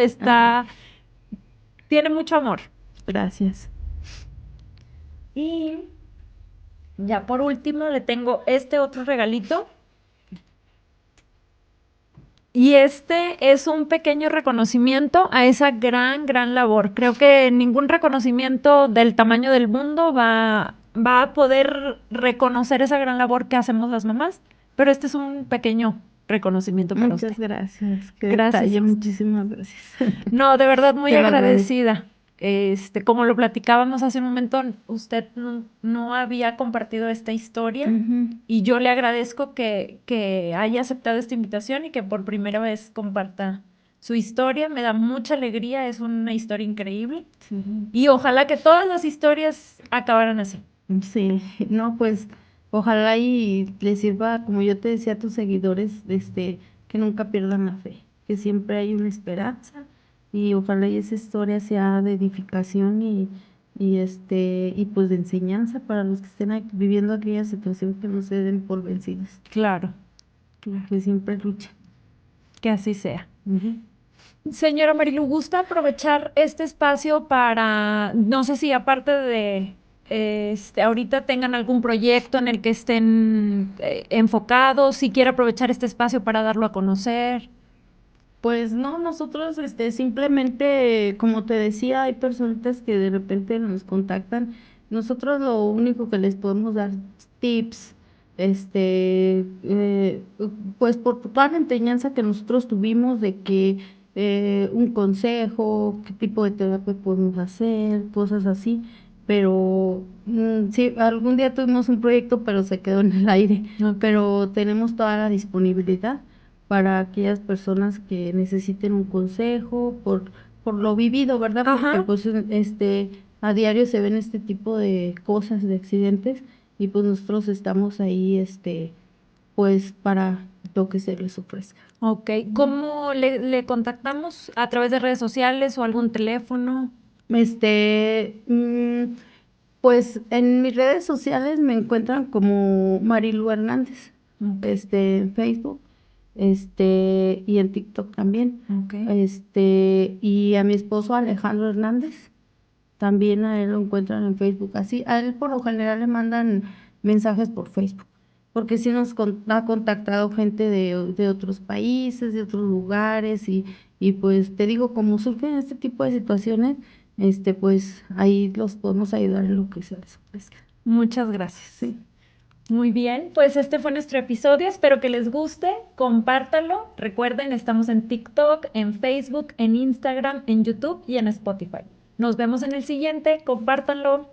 Tiene mucho amor. Gracias. Y ya por último le tengo este otro regalito. Y este es un pequeño reconocimiento a esa gran, gran labor. Creo que ningún reconocimiento del tamaño del mundo va a poder reconocer esa gran labor que hacemos las mamás, pero este es un pequeño reconocimiento para Muchas usted. gracias, qué Gracias. detalle, muchísimas gracias. No, de verdad muy Te lo agradecida. Como lo platicábamos hace un momento, usted no había compartido esta historia Ujú. y yo le agradezco que haya aceptado esta invitación y que por primera vez comparta su historia. Me da mucha alegría, es una historia increíble Sí. y ojalá que todas las historias acabaran así. Sí, no, pues ojalá y les sirva, como yo te decía a tus seguidores, que nunca pierdan la fe, que siempre hay una esperanza y ojalá y esa historia sea de edificación y pues de enseñanza para los que estén viviendo aquella situación, que no se den por vencidos, Claro, que siempre luchan. que así sea. Ujú. Señora Marilu, ¿gusta aprovechar este espacio para, no sé si aparte de, ahorita tengan algún proyecto en el que estén enfocados, si quiere aprovechar este espacio para darlo a conocer? Pues no, nosotros simplemente, como te decía, hay personas que de repente nos contactan. Nosotros lo único que les podemos dar tips, pues por toda la enseñanza que nosotros tuvimos de que un consejo, qué tipo de terapia podemos hacer, cosas así. Pero sí, algún día tuvimos un proyecto, pero se quedó en el aire. Ok. Pero tenemos toda la disponibilidad para aquellas personas que necesiten un consejo por lo vivido, ¿verdad? Porque Ajá. pues a diario se ven este tipo de cosas, de accidentes, y pues nosotros estamos ahí, pues para lo que se les ofrezca. Ok. ¿Cómo le contactamos? ¿A través de redes sociales o algún teléfono? Este, mm, pues en mis redes sociales me encuentran como Marilu Hernández, Ok. en Facebook, y en TikTok también. Ok. Y a mi esposo Alejandro Hernández, también a él lo encuentran en Facebook. Así, a él por lo general le mandan mensajes por Facebook, porque sí ha contactado gente de otros países, de otros lugares, y pues te digo, como surgen este tipo de situaciones, pues ahí los podemos ayudar en lo que se les ofrezca. Muchas gracias. Sí. Muy bien, pues este fue nuestro episodio. Espero que les guste. Compártanlo. Recuerden, estamos en TikTok, en Facebook, en Instagram, en YouTube y en Spotify. Nos vemos en el siguiente. Compártanlo.